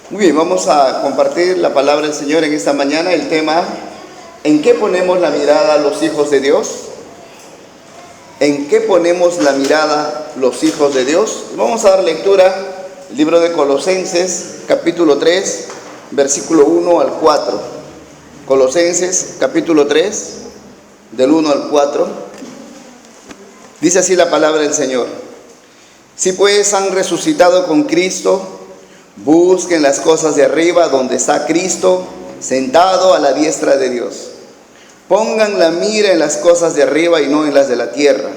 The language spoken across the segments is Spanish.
Muy bien, vamos a compartir la palabra del Señor en esta mañana. El tema: ¿en qué ponemos la mirada los hijos de Dios? ¿En qué ponemos la mirada los hijos de Dios? Vamos a dar lectura al libro de Colosenses, capítulo 3, versículo 1 al 4. Colosenses, capítulo 3, del 1 al 4. Dice así la palabra del Señor: Si pues han resucitado con Cristo, busquen las cosas de arriba, donde está Cristo, sentado a la diestra de Dios. Pongan la mira en las cosas de arriba y no en las de la tierra,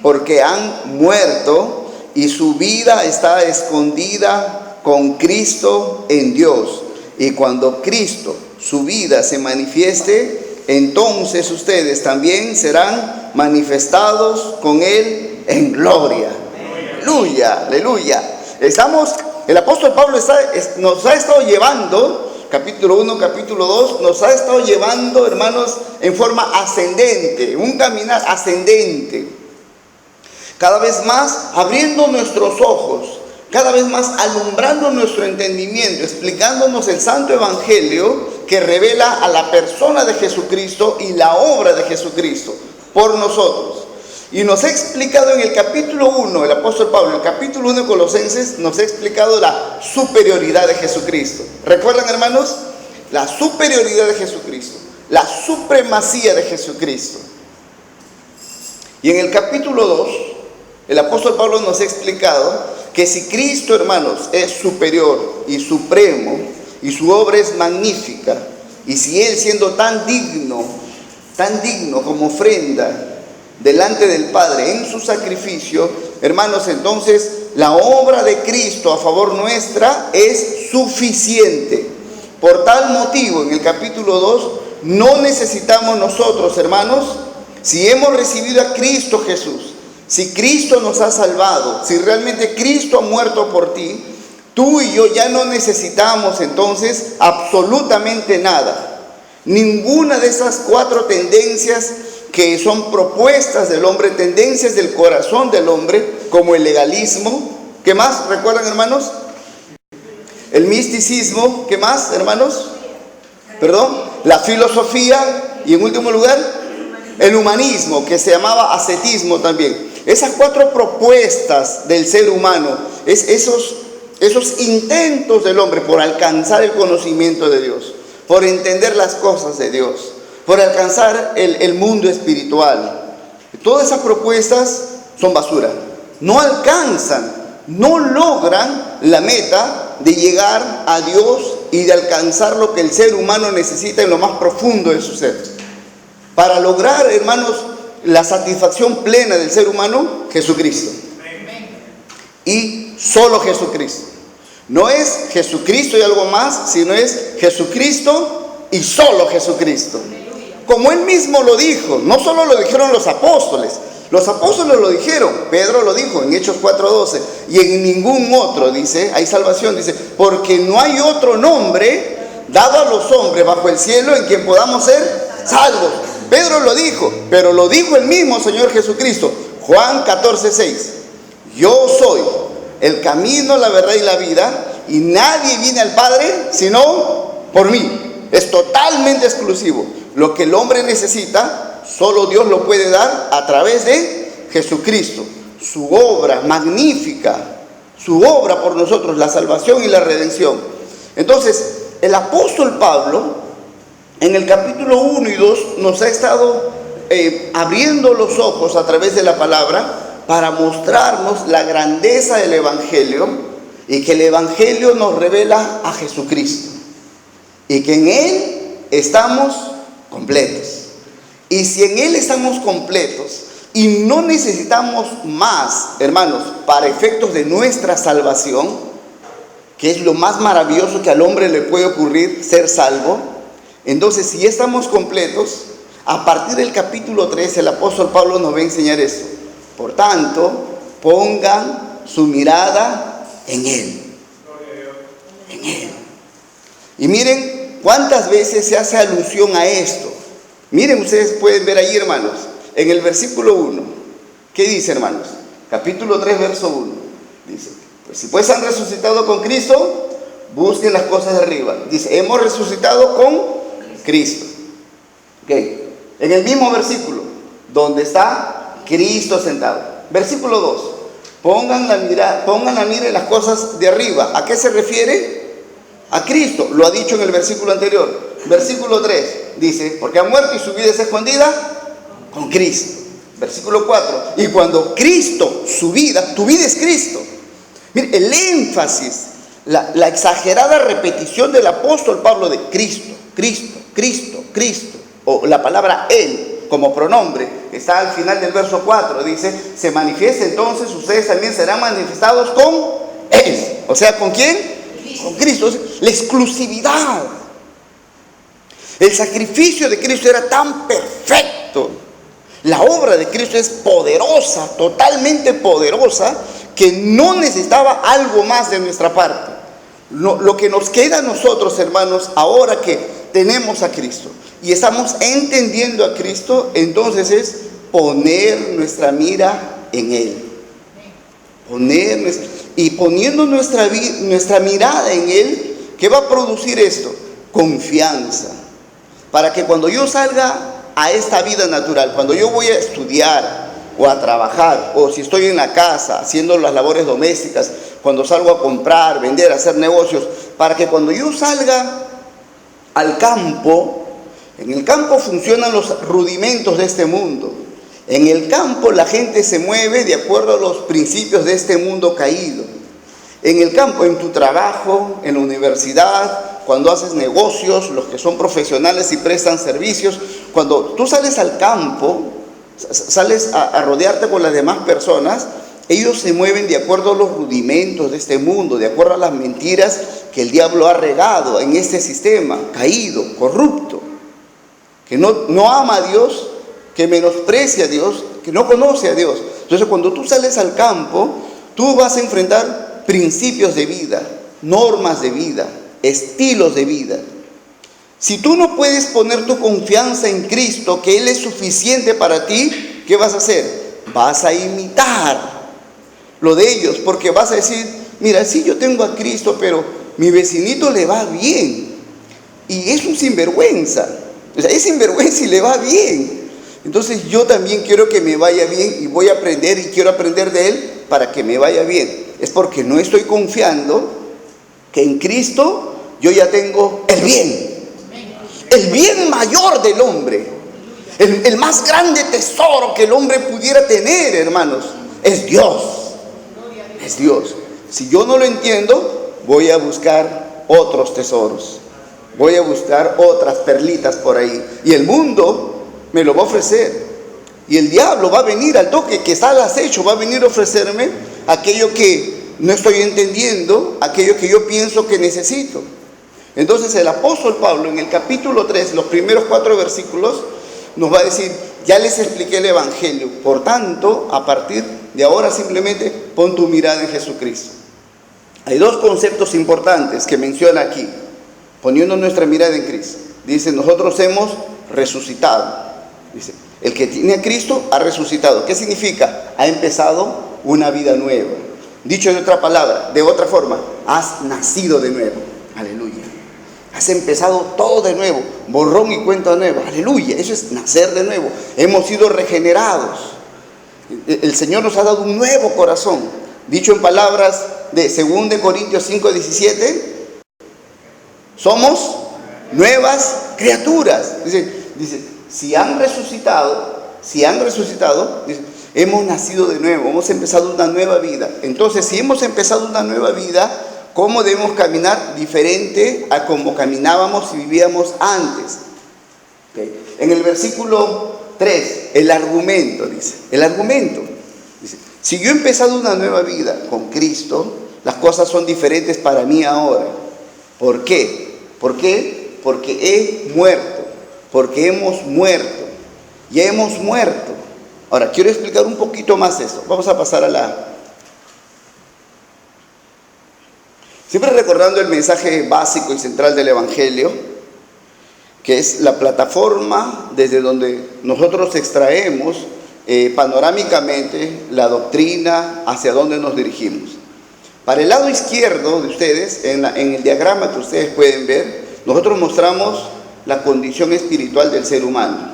porque han muerto y su vida está escondida con Cristo en Dios. Y cuando Cristo, su vida, se manifieste, entonces ustedes también serán manifestados con Él en gloria. Aleluya, aleluya. El apóstol Pablo nos ha estado llevando, capítulo 1, capítulo 2, nos ha estado llevando, hermanos, en forma ascendente, un caminar ascendente. Cada vez más abriendo nuestros ojos, cada vez más alumbrando nuestro entendimiento, explicándonos el santo evangelio que revela a la persona de Jesucristo y la obra de Jesucristo por nosotros. Y nos ha explicado en el capítulo 1, el apóstol Pablo, el capítulo 1 de Colosenses, nos ha explicado la superioridad de Jesucristo. ¿Recuerdan, hermanos? La superioridad de Jesucristo, la supremacía de Jesucristo. Y en el capítulo 2, el apóstol Pablo nos ha explicado que si Cristo, hermanos, es superior y supremo, y su obra es magnífica, y si Él, siendo tan digno como ofrenda delante del Padre en su sacrificio, hermanos, entonces la obra de Cristo a favor nuestra es suficiente. Por tal motivo, en el capítulo 2, no necesitamos nosotros, hermanos, si hemos recibido a Cristo Jesús, si Cristo nos ha salvado, si realmente Cristo ha muerto por ti, tú y yo ya no necesitamos entonces absolutamente nada. Ninguna de esas cuatro tendencias que son propuestas del hombre, tendencias del corazón del hombre, como el legalismo. ¿Qué más? ¿Recuerdan, hermanos? El misticismo. ¿Qué más, hermanos? La filosofía. Y en último lugar, el humanismo, que se llamaba ascetismo también. Esas cuatro propuestas del ser humano, esos intentos del hombre por alcanzar el conocimiento de Dios, por entender las cosas de Dios, por alcanzar el mundo espiritual. Todas esas propuestas son basura. No alcanzan, no logran la meta de llegar a Dios y de alcanzar lo que el ser humano necesita en lo más profundo de su ser. Para lograr, hermanos, la satisfacción plena del ser humano, Jesucristo. Y solo Jesucristo. No es Jesucristo y algo más, sino es Jesucristo y solo Jesucristo. Como Él mismo lo dijo, no solo lo dijeron los apóstoles lo dijeron, Pedro lo dijo en Hechos 4:12, y en ningún otro, dice, hay salvación, dice, porque no hay otro nombre dado a los hombres bajo el cielo en quien podamos ser salvos. Pedro lo dijo, pero lo dijo el mismo Señor Jesucristo, Juan 14:6, yo soy el camino, la verdad y la vida, y nadie viene al Padre sino por mí. Es totalmente exclusivo. Lo que el hombre necesita, solo Dios lo puede dar a través de Jesucristo. Su obra magnífica, su obra por nosotros, la salvación y la redención. Entonces, el apóstol Pablo, en el capítulo 1 y 2, nos ha estado abriendo los ojos a través de la palabra para mostrarnos la grandeza del Evangelio, y que el Evangelio nos revela a Jesucristo, y que en Él estamos completos. Y si en Él estamos completos y no necesitamos más, hermanos, para efectos de nuestra salvación, que es lo más maravilloso que al hombre le puede ocurrir, ser salvo, entonces si ya estamos completos, a partir del capítulo 3 el apóstol Pablo nos va a enseñar esto. Por tanto, pongan su mirada en Él. En Él. Y miren cuántas veces se hace alusión a esto. Miren, ustedes pueden ver ahí, hermanos, en el versículo 1. ¿Qué dice, hermanos? Capítulo 3, verso 1. Dice, pues si pues han resucitado con Cristo, busquen las cosas de arriba. Dice, hemos resucitado con Cristo. Okay. En el mismo versículo, donde está Cristo sentado. Versículo 2. Pongan la mira en las cosas de arriba. ¿A qué se refiere? A Cristo. Lo ha dicho en el versículo anterior. Versículo 3 dice, porque ha muerto y su vida es escondida con Cristo. Versículo 4. Y cuando Cristo, su vida, tu vida es Cristo. Mire, el énfasis, la exagerada repetición del apóstol Pablo de Cristo, Cristo, Cristo, Cristo, o la palabra Él como pronombre, que está al final del verso 4, dice, se manifiesta entonces, ustedes también serán manifestados con Él. O sea, ¿con quién? Con Cristo. La exclusividad. El sacrificio de Cristo era tan perfecto. La obra de Cristo es poderosa, totalmente poderosa, que no necesitaba algo más de nuestra parte. Lo que nos queda a nosotros, hermanos, ahora que tenemos a Cristo y estamos entendiendo a Cristo, entonces es poner nuestra mira en Él. Y poniendo nuestra mirada en Él, ¿qué va a producir esto? Confianza. Para que cuando yo salga a esta vida natural, cuando yo voy a estudiar o a trabajar, o si estoy en la casa haciendo las labores domésticas, cuando salgo a comprar, vender, hacer negocios, para que cuando yo salga al campo, en el campo funcionan los rudimentos de este mundo. En el campo la gente se mueve de acuerdo a los principios de este mundo caído. En el campo, en tu trabajo, en la universidad, cuando haces negocios, los que son profesionales y prestan servicios, cuando tú sales al campo, sales a rodearte con las demás personas, ellos se mueven de acuerdo a los rudimentos de este mundo, de acuerdo a las mentiras que el diablo ha regado en este sistema caído, corrupto, que no ama a Dios, que menosprecia a Dios, que no conoce a Dios. Entonces, cuando tú sales al campo, tú vas a enfrentar principios de vida, normas de vida, estilos de vida. Si tú no puedes poner tu confianza en Cristo, que Él es suficiente para ti, ¿qué vas a hacer? Vas a imitar lo de ellos, porque vas a decir, mira, sí, yo tengo a Cristo, pero mi vecinito le va bien, y es un sinvergüenza, o sea, es sinvergüenza y le va bien. Entonces yo también quiero que me vaya bien, y voy a aprender, y quiero aprender de Él para que me vaya bien. Es porque no estoy confiando que en Cristo yo ya tengo el bien mayor del hombre, el más grande tesoro que el hombre pudiera tener, hermanos, es Dios. Es Dios. Si yo no lo entiendo, voy a buscar otros tesoros, voy a buscar otras perlitas por ahí, y el mundo me lo va a ofrecer, y el diablo va a venir al toque, que está al acecho, va a venir a ofrecerme aquello que no estoy entendiendo, aquello que yo pienso que necesito. Entonces el apóstol Pablo en el capítulo 3, los primeros 4 versículos, nos va a decir, ya les expliqué el evangelio, por tanto, a partir de ahora simplemente pon tu mirada en Jesucristo. Hay 2 conceptos importantes que menciona aquí, poniendo nuestra mirada en Cristo. Dice, nosotros hemos resucitado. Dice, el que tiene a Cristo ha resucitado. ¿Qué significa? Ha empezado una vida nueva. Dicho de otra palabra, de otra forma, has nacido de nuevo. Aleluya. Has empezado todo de nuevo, borrón y cuenta nueva. Aleluya, eso es nacer de nuevo. Hemos sido regenerados. El Señor nos ha dado un nuevo corazón. Dicho en palabras de 2 Corintios 5:17, somos nuevas criaturas. Dice, si han resucitado, dice, hemos nacido de nuevo, hemos empezado una nueva vida. Entonces, si hemos empezado una nueva vida, ¿cómo debemos caminar? Diferente a como caminábamos y vivíamos antes. Okay. En el versículo 3, el argumento, dice, si yo he empezado una nueva vida con Cristo, las cosas son diferentes para mí ahora. ¿Por qué? Porque he muerto, porque hemos muerto, ya hemos muerto. Ahora, quiero explicar un poquito más eso. Vamos a pasar a la... Siempre recordando el mensaje básico y central del Evangelio, que es la plataforma desde donde nosotros extraemos panorámicamente la doctrina hacia donde nos dirigimos. Para el lado izquierdo de ustedes, en el diagrama que ustedes pueden ver, nosotros mostramos la condición espiritual del ser humano.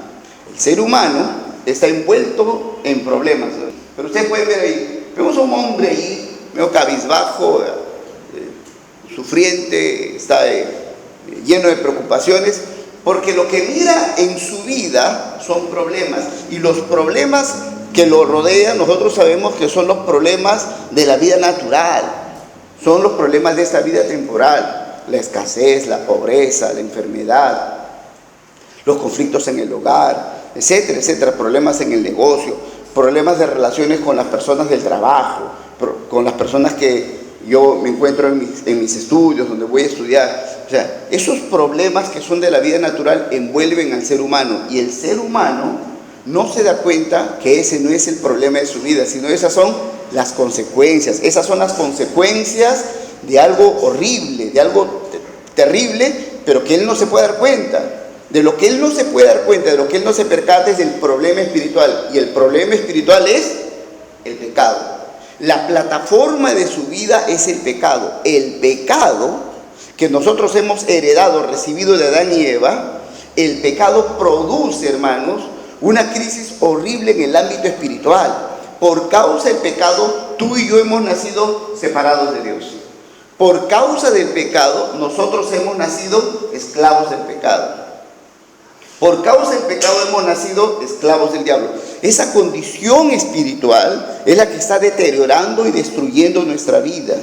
El ser humano está envuelto en problemas, ¿no? Pero ustedes pueden ver ahí, vemos a un hombre ahí, medio cabizbajo, sufriente, está lleno de preocupaciones, porque lo que mira en su vida son problemas, y los problemas que lo rodean nosotros sabemos que son los problemas de la vida natural, son los problemas de esta vida temporal, la escasez, la pobreza, la enfermedad, los conflictos en el hogar, etcétera, etcétera, problemas en el negocio, problemas de relaciones con las personas del trabajo, con las personas que yo me encuentro en mis estudios, donde voy a estudiar. O sea, esos problemas que son de la vida natural envuelven al ser humano, y el ser humano no se da cuenta que ese no es el problema de su vida, sino esas son las consecuencias. Esas son las consecuencias de algo horrible, de algo terrible, pero que él no se puede dar cuenta. De lo que él no se puede dar cuenta, de lo que él no se percata, es del problema espiritual. Y el problema espiritual es el pecado. La plataforma de su vida es el pecado. El pecado que nosotros hemos heredado, recibido de Adán y Eva, el pecado produce, hermanos, una crisis horrible en el ámbito espiritual. Por causa del pecado, tú y yo hemos nacido separados de Dios. Por causa del pecado, nosotros hemos nacido esclavos del pecado. Por causa del pecado hemos nacido esclavos del diablo. Esa condición espiritual es la que está deteriorando y destruyendo nuestra vida.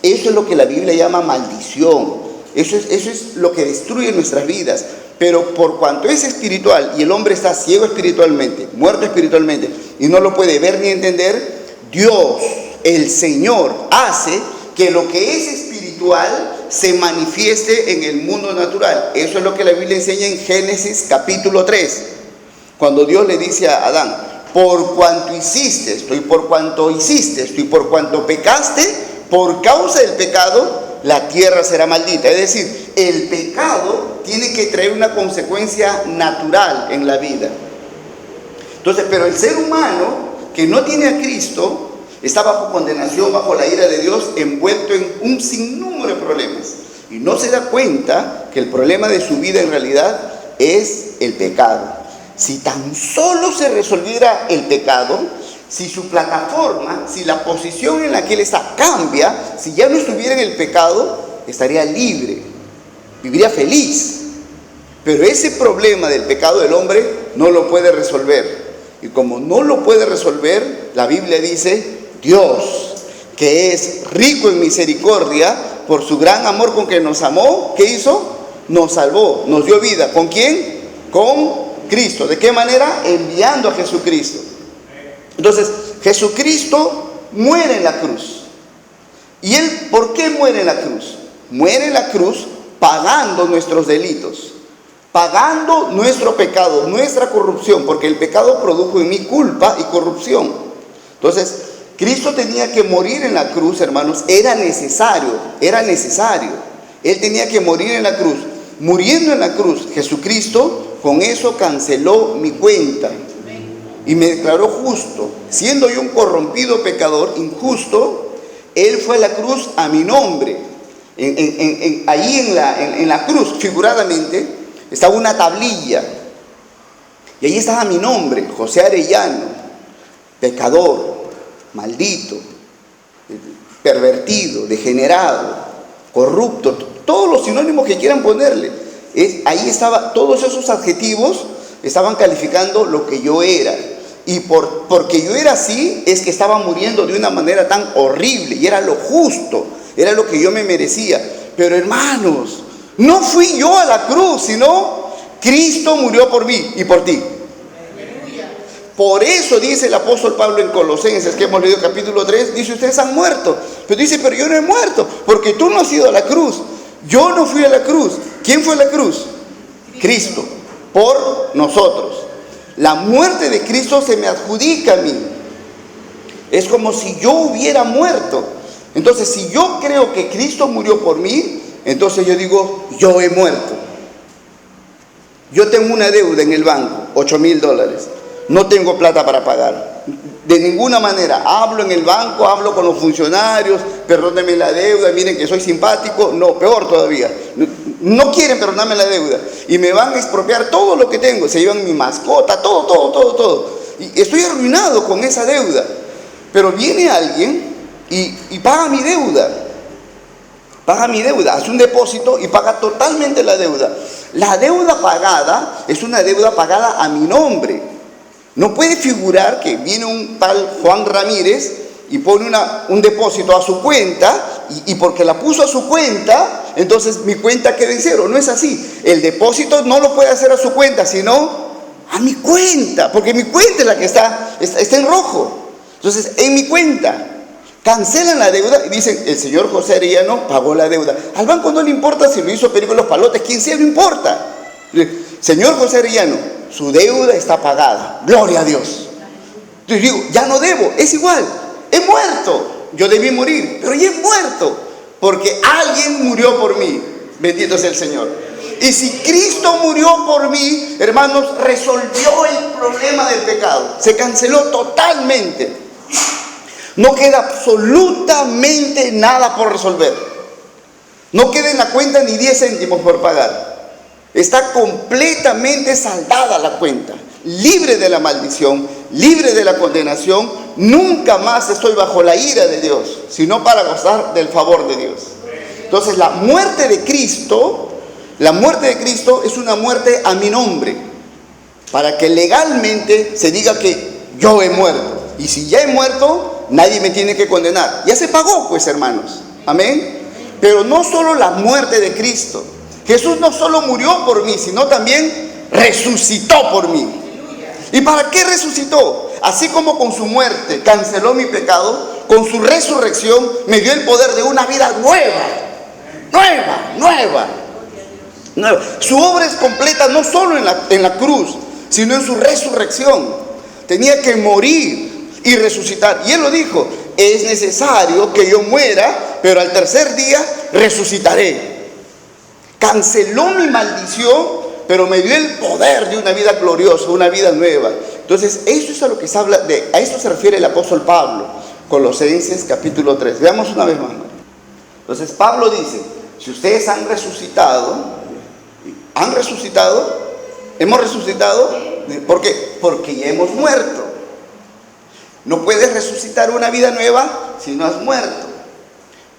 Eso es lo que la Biblia llama maldición. Eso es lo que destruye nuestras vidas. Pero por cuanto es espiritual y el hombre está ciego espiritualmente, muerto espiritualmente, y no lo puede ver ni entender, Dios, el Señor, hace que lo que es espiritual se manifieste en el mundo natural. Eso es lo que la Biblia enseña en Génesis capítulo 3, cuando Dios le dice a Adán: por cuanto hiciste esto, y por cuanto hiciste esto, y por cuanto pecaste, por causa del pecado, la tierra será maldita. Es decir, el pecado tiene que traer una consecuencia natural en la vida. Entonces, pero el ser humano que no tiene a Cristo está bajo condenación, bajo la ira de Dios, envuelto en un sinnúmero de problemas. Y no se da cuenta que el problema de su vida en realidad es el pecado. Si tan solo se resolviera el pecado, si su plataforma, si la posición en la que él está cambia, si ya no estuviera en el pecado, estaría libre, viviría feliz. Pero ese problema del pecado del hombre no lo puede resolver. Y como no lo puede resolver, la Biblia dice: Dios, que es rico en misericordia, por su gran amor con que nos amó, ¿qué hizo? Nos salvó, nos dio vida. ¿Con quién? Con Cristo. ¿De qué manera? Enviando a Jesucristo. Entonces, Jesucristo muere en la cruz. ¿Y él por qué muere en la cruz? Muere en la cruz pagando nuestros delitos, pagando nuestro pecado, nuestra corrupción, porque el pecado produjo en mí culpa y corrupción. Entonces, Cristo tenía que morir en la cruz, hermanos, era necesario. Él tenía que morir en la cruz. Muriendo en la cruz, Jesucristo con eso canceló mi cuenta y me declaró justo. Siendo yo un corrompido pecador, injusto, Él fue a la cruz a mi nombre. Ahí en la cruz, figuradamente, estaba una tablilla. Y ahí estaba mi nombre, José Arellano, pecador, maldito, pervertido, degenerado, corrupto, todos los sinónimos que quieran ponerle. Ahí estaba, todos esos adjetivos estaban calificando lo que yo era. Y porque yo era así, es que estaba muriendo de una manera tan horrible, y era lo justo, era lo que yo me merecía. Pero hermanos, no fui yo a la cruz, sino Cristo murió por mí y por ti. Por eso dice el apóstol Pablo en Colosenses, que hemos leído capítulo 3, dice: ustedes han muerto. Pero dice: pero yo no he muerto, porque tú no has ido a la cruz. Yo no fui a la cruz. ¿Quién fue a la cruz? Cristo, por nosotros. La muerte de Cristo se me adjudica a mí. Es como si yo hubiera muerto. Entonces, si yo creo que Cristo murió por mí, entonces yo digo: yo he muerto. Yo tengo una deuda en el banco, $8,000. No tengo plata para pagar. De ninguna manera. Hablo en el banco, hablo con los funcionarios, perdónenme la deuda, miren que soy simpático. No, peor todavía. No quieren perdonarme la deuda. Y me van a expropiar todo lo que tengo. Se llevan mi mascota, todo. Y estoy arruinado con esa deuda. Pero viene alguien y paga mi deuda. Paga mi deuda, hace un depósito y paga totalmente la deuda. La deuda pagada es una deuda pagada a mi nombre. No puede figurar que viene un tal Juan Ramírez y pone un depósito a su cuenta y porque la puso a su cuenta, entonces mi cuenta queda en cero. No es así. El depósito no lo puede hacer a su cuenta, sino a mi cuenta, porque mi cuenta es la que está en rojo. Entonces, en mi cuenta cancelan la deuda y dicen, el señor José Arellano pagó la deuda. Al banco no le importa si lo hizo Perico Los Palotes, quien sea, no importa. Señor José Arellano, su deuda está pagada, gloria a Dios. Entonces digo, ya no debo, es igual, he muerto, yo debí morir, pero ya he muerto, porque alguien murió por mí, bendito sea el Señor. Y si Cristo murió por mí, hermanos, resolvió el problema del pecado, se canceló totalmente, no queda absolutamente nada por resolver, no queda en la cuenta ni 10 céntimos por pagar. Está completamente saldada la cuenta, libre de la maldición, libre de la condenación. Nunca más estoy bajo la ira de Dios, sino para gozar del favor de Dios. Entonces la muerte de Cristo es una muerte a mi nombre, para que legalmente se diga que yo he muerto. Y si ya he muerto, nadie me tiene que condenar. Ya se pagó, pues, hermanos. Amén. Pero no solo la muerte de Cristo. Jesús no solo murió por mí, sino también resucitó por mí. ¿Y para qué resucitó? Así como con su muerte canceló mi pecado, con su resurrección me dio el poder de una vida nueva. Su obra es completa no solo en la cruz, sino en su resurrección. Tenía que morir y resucitar. Y Él lo dijo, es necesario que yo muera, pero al tercer día resucitaré. Canceló mi maldición, pero me dio el poder de una vida gloriosa, una vida nueva. Entonces, eso es a lo que se habla, a esto se refiere el apóstol Pablo, Colosenses capítulo 3. Veamos una vez más. Entonces, Pablo dice, si ustedes han resucitado, hemos resucitado, ¿por qué? Porque ya hemos muerto. No puedes resucitar una vida nueva si no has muerto.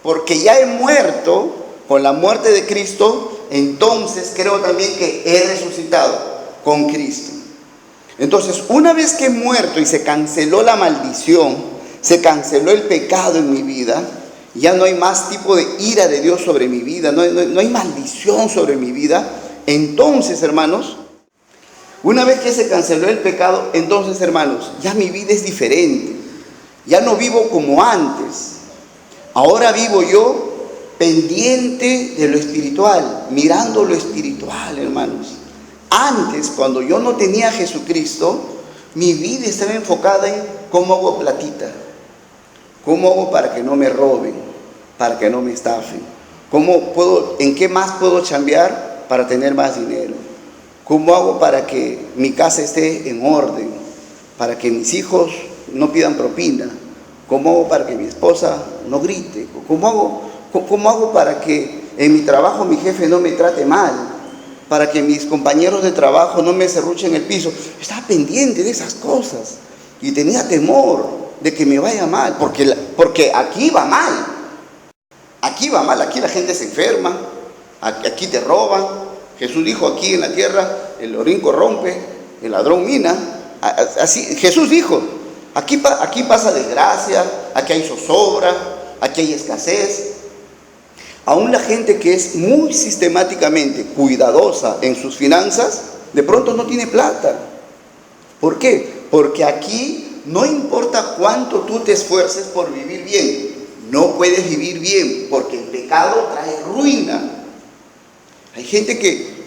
Porque ya he muerto con la muerte de Cristo, entonces creo también que he resucitado con Cristo. Entonces, una vez que he muerto y se canceló la maldición, se canceló el pecado en mi vida, ya no hay más tipo de ira de Dios sobre mi vida, no hay maldición sobre mi vida. Entonces, hermanos, una vez que se canceló el pecado, entonces, hermanos, ya mi vida es diferente. Ya no vivo como antes. Ahora vivo yo pendiente de lo espiritual, mirando lo espiritual, hermanos. Antes, cuando yo no tenía a Jesucristo, mi vida estaba enfocada en cómo hago platita, cómo hago para que no me roben, para que no me estafen, en qué más puedo chambear para tener más dinero, cómo hago para que mi casa esté en orden, para que mis hijos no pidan propina, cómo hago para que mi esposa no grite, cómo hago para que en mi trabajo mi jefe no me trate mal, para que mis compañeros de trabajo no me serruchen el piso. Estaba pendiente de esas cosas y tenía temor de que me vaya mal, porque aquí va mal, aquí la gente se enferma, aquí te roban. Jesús dijo, aquí en la tierra el orín corrompe, el ladrón mina. Así Jesús dijo, aquí pasa desgracia, aquí hay zozobra, aquí hay escasez. Aún la gente que es muy sistemáticamente cuidadosa en sus finanzas, de pronto no tiene plata. ¿Por qué? Porque aquí no importa cuánto tú te esfuerces por vivir bien, no puedes vivir bien, porque el pecado trae ruina. Hay gente que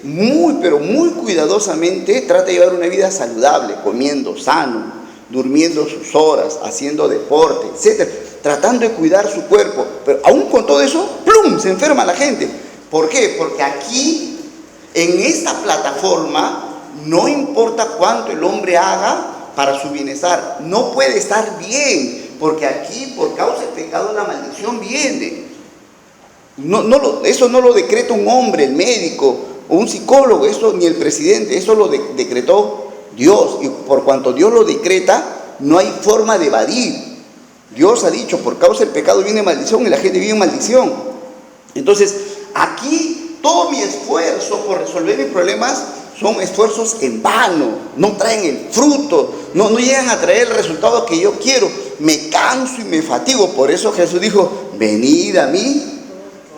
pero muy cuidadosamente trata de llevar una vida saludable, comiendo sano, durmiendo sus horas, haciendo deporte, etc., tratando de cuidar su cuerpo, pero aún con todo eso, ¡plum!, se enferma la gente. ¿Por qué? Porque aquí, en esta plataforma, no importa cuánto el hombre haga para su bienestar. No puede estar bien, porque aquí por causa del pecado la maldición viene. Eso no lo decreta un hombre, el médico o un psicólogo, eso ni el presidente, eso lo decretó Dios. Y por cuanto Dios lo decreta, no hay forma de evadir. Dios ha dicho, por causa del pecado viene maldición y la gente vive en maldición. Entonces, aquí todo mi esfuerzo por resolver mis problemas son esfuerzos en vano, no traen el fruto, no llegan a traer el resultado que yo quiero. Me canso y me fatigo. Por eso Jesús dijo, venid a mí,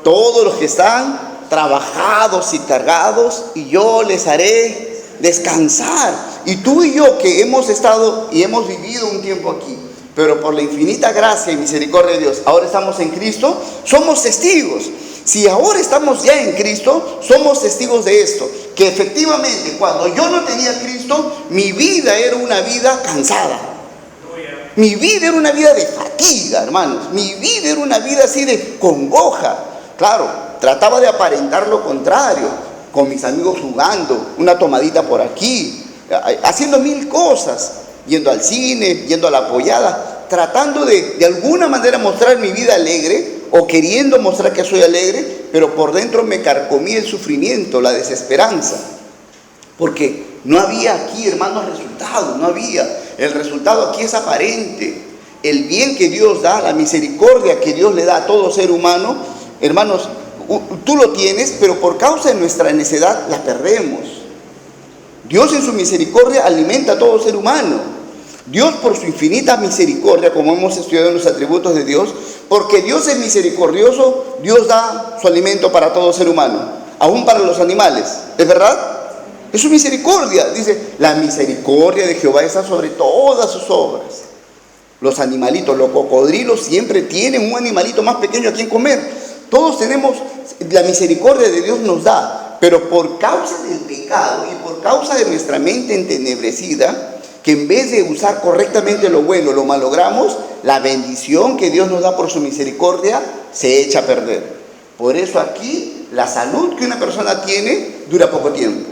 todos los que están trabajados y cargados, y yo les haré descansar. Y tú y yo que hemos estado y hemos vivido un tiempo aquí, pero por la infinita gracia y misericordia de Dios, ahora estamos en Cristo, somos testigos. Si ahora estamos ya en Cristo, somos testigos de esto, que efectivamente cuando yo no tenía Cristo, mi vida era una vida cansada. Mi vida era una vida de fatiga, hermanos. Mi vida era una vida así de congoja. Claro, trataba de aparentar lo contrario, con mis amigos jugando, una tomadita por aquí, haciendo mil cosas, yendo al cine, yendo a la pollada, tratando de alguna manera mostrar mi vida alegre, o queriendo mostrar que soy alegre, pero por dentro me carcomía el sufrimiento, la desesperanza, porque no había aquí, hermanos, resultado, no había. El resultado aquí es aparente. El bien que Dios da, la misericordia que Dios le da a todo ser humano, hermanos, tú lo tienes, pero por causa de nuestra necedad la perdemos. Dios en su misericordia alimenta a todo ser humano. Dios por su infinita misericordia, como hemos estudiado en los atributos de Dios, porque Dios es misericordioso, Dios da su alimento para todo ser humano, aún para los animales. ¿Es verdad? Es su misericordia. Dice, la misericordia de Jehová está sobre todas sus obras. Los animalitos, los cocodrilos siempre tienen un animalito más pequeño a quien comer. Todos tenemos, la misericordia de Dios nos da, pero por causa del pecado y por causa de nuestra mente entenebrecida, que en vez de usar correctamente lo bueno, lo malogramos, la bendición que Dios nos da por su misericordia se echa a perder. Por eso aquí, la salud que una persona tiene dura poco tiempo.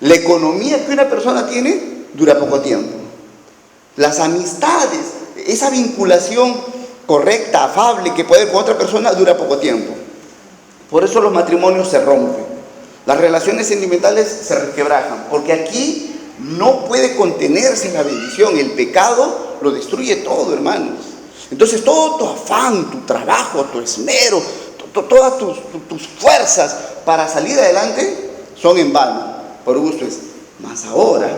La economía que una persona tiene dura poco tiempo. Las amistades, esa vinculación correcta, afable que puede haber con otra persona dura poco tiempo. Por eso los matrimonios se rompen. Las relaciones sentimentales se resquebrajan, porque aquí no puede contenerse la bendición. El pecado lo destruye todo, hermanos. Entonces todo tu afán, tu trabajo, tu esmero, todas tus fuerzas para salir adelante son en vano, por gusto es. Mas ahora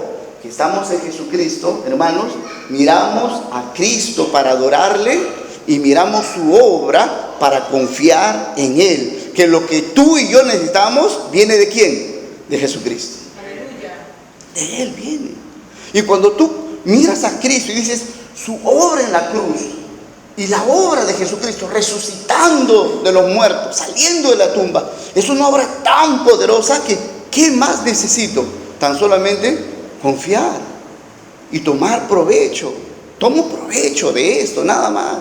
que estamos en Jesucristo, hermanos, miramos a Cristo para adorarle y miramos su obra para confiar en Él. Que lo que tú y yo necesitamos viene ¿de quién? De Jesucristo. De Él viene. Y cuando tú miras a Cristo y dices su obra en la cruz y la obra de Jesucristo resucitando de los muertos, saliendo de la tumba, es una obra tan poderosa que ¿qué más necesito? Tan solamente confiar y tomar provecho. Tomo provecho de esto, nada más.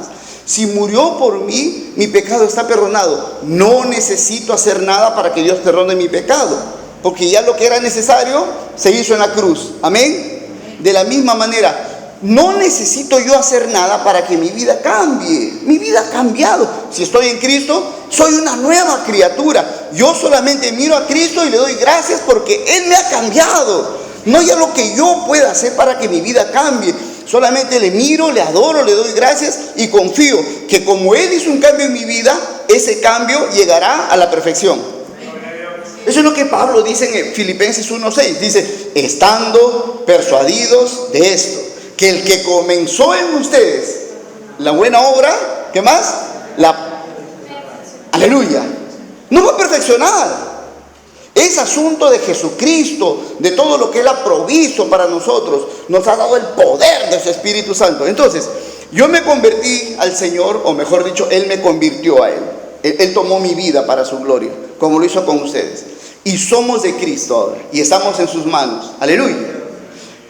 Si murió por mí, mi pecado está perdonado. No necesito hacer nada para que Dios perdone mi pecado, porque ya lo que era necesario se hizo en la cruz. Amén. De la misma manera, no necesito yo hacer nada para que mi vida cambie. Mi vida ha cambiado. Si estoy en Cristo, soy una nueva criatura. Yo solamente miro a Cristo y le doy gracias porque Él me ha cambiado. No hay lo que yo pueda hacer para que mi vida cambie. Solamente le miro, le adoro, le doy gracias y confío que como Él hizo un cambio en mi vida, ese cambio llegará a la perfección. Eso es lo que Pablo dice en Filipenses 1:6. Dice, estando persuadidos de esto, que el que comenzó en ustedes la buena obra, ¿qué más? Aleluya. No va a perfeccionar. Es asunto de Jesucristo, de todo lo que Él ha provisto para nosotros. Nos ha dado el poder de su Espíritu Santo. Entonces, yo me convertí al Señor, o mejor dicho, Él me convirtió a Él. Él tomó mi vida para su gloria, como lo hizo con ustedes. Y somos de Cristo ahora, y estamos en sus manos. Aleluya.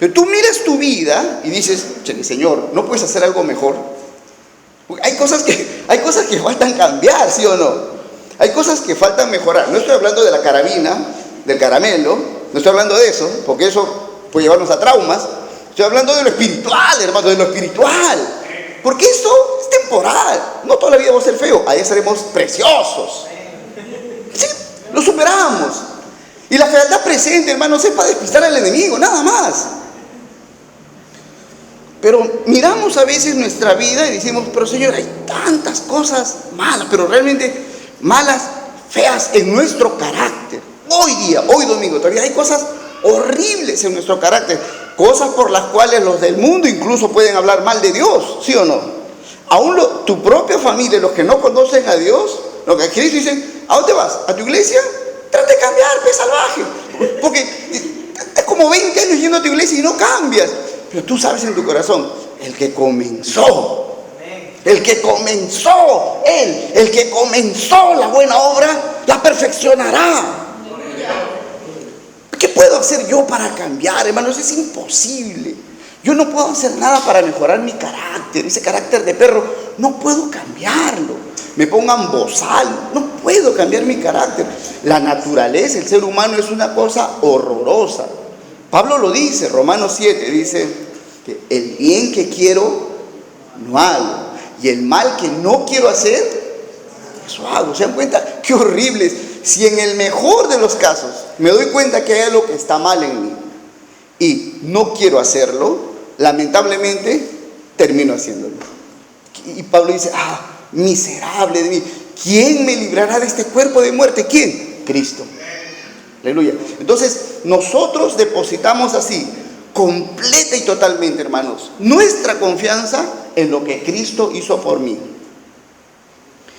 Pero tú miras tu vida y dices, Señor, ¿no puedes hacer algo mejor? Hay cosas que faltan cambiar, ¿sí o no? Hay cosas que faltan mejorar. No estoy hablando de la carabina, del caramelo, no estoy hablando de eso, porque eso puede llevarnos a traumas. Estoy hablando de lo espiritual, hermano, de lo espiritual. Porque esto es temporal. No toda la vida vamos a ser feos, ahí seremos preciosos. Sí, lo superamos. Y la fealdad presente, hermanos, es para despistar al enemigo, nada más. Pero miramos a veces nuestra vida y decimos, pero Señor, hay tantas cosas malas, pero realmente malas, feas en nuestro carácter. Hoy día, hoy domingo, todavía hay cosas horribles en nuestro carácter. Cosas por las cuales los del mundo incluso pueden hablar mal de Dios, ¿sí o no? Aún tu propia familia, los que no conocen a Dios, los que a Cristo dicen, ¿a dónde vas? ¿A tu iglesia? Trata de cambiar, salvaje. Porque es como 20 años yendo a tu iglesia y no cambias. Pero tú sabes en tu corazón, el que comenzó la buena obra, la perfeccionará. ¿Qué puedo hacer yo para cambiar, hermanos? Es imposible. Yo no puedo hacer nada para mejorar mi carácter, ese carácter de perro, no puedo cambiarlo. Me pongan bozal, no puedo cambiar mi carácter. La naturaleza, el ser humano es una cosa horrorosa. Pablo lo dice, Romanos 7, dice que el bien que quiero no hago, y el mal que no quiero hacer, eso hago. ¿Se dan cuenta? Qué horribles. Si en el mejor de los casos me doy cuenta que hay algo que está mal en mí y no quiero hacerlo, lamentablemente termino haciéndolo. Y Pablo dice, miserable de mí, ¿quién me librará de este cuerpo de muerte? ¿Quién? Cristo. Aleluya. Entonces nosotros depositamos así, completa y totalmente, hermanos, nuestra confianza en lo que Cristo hizo por mí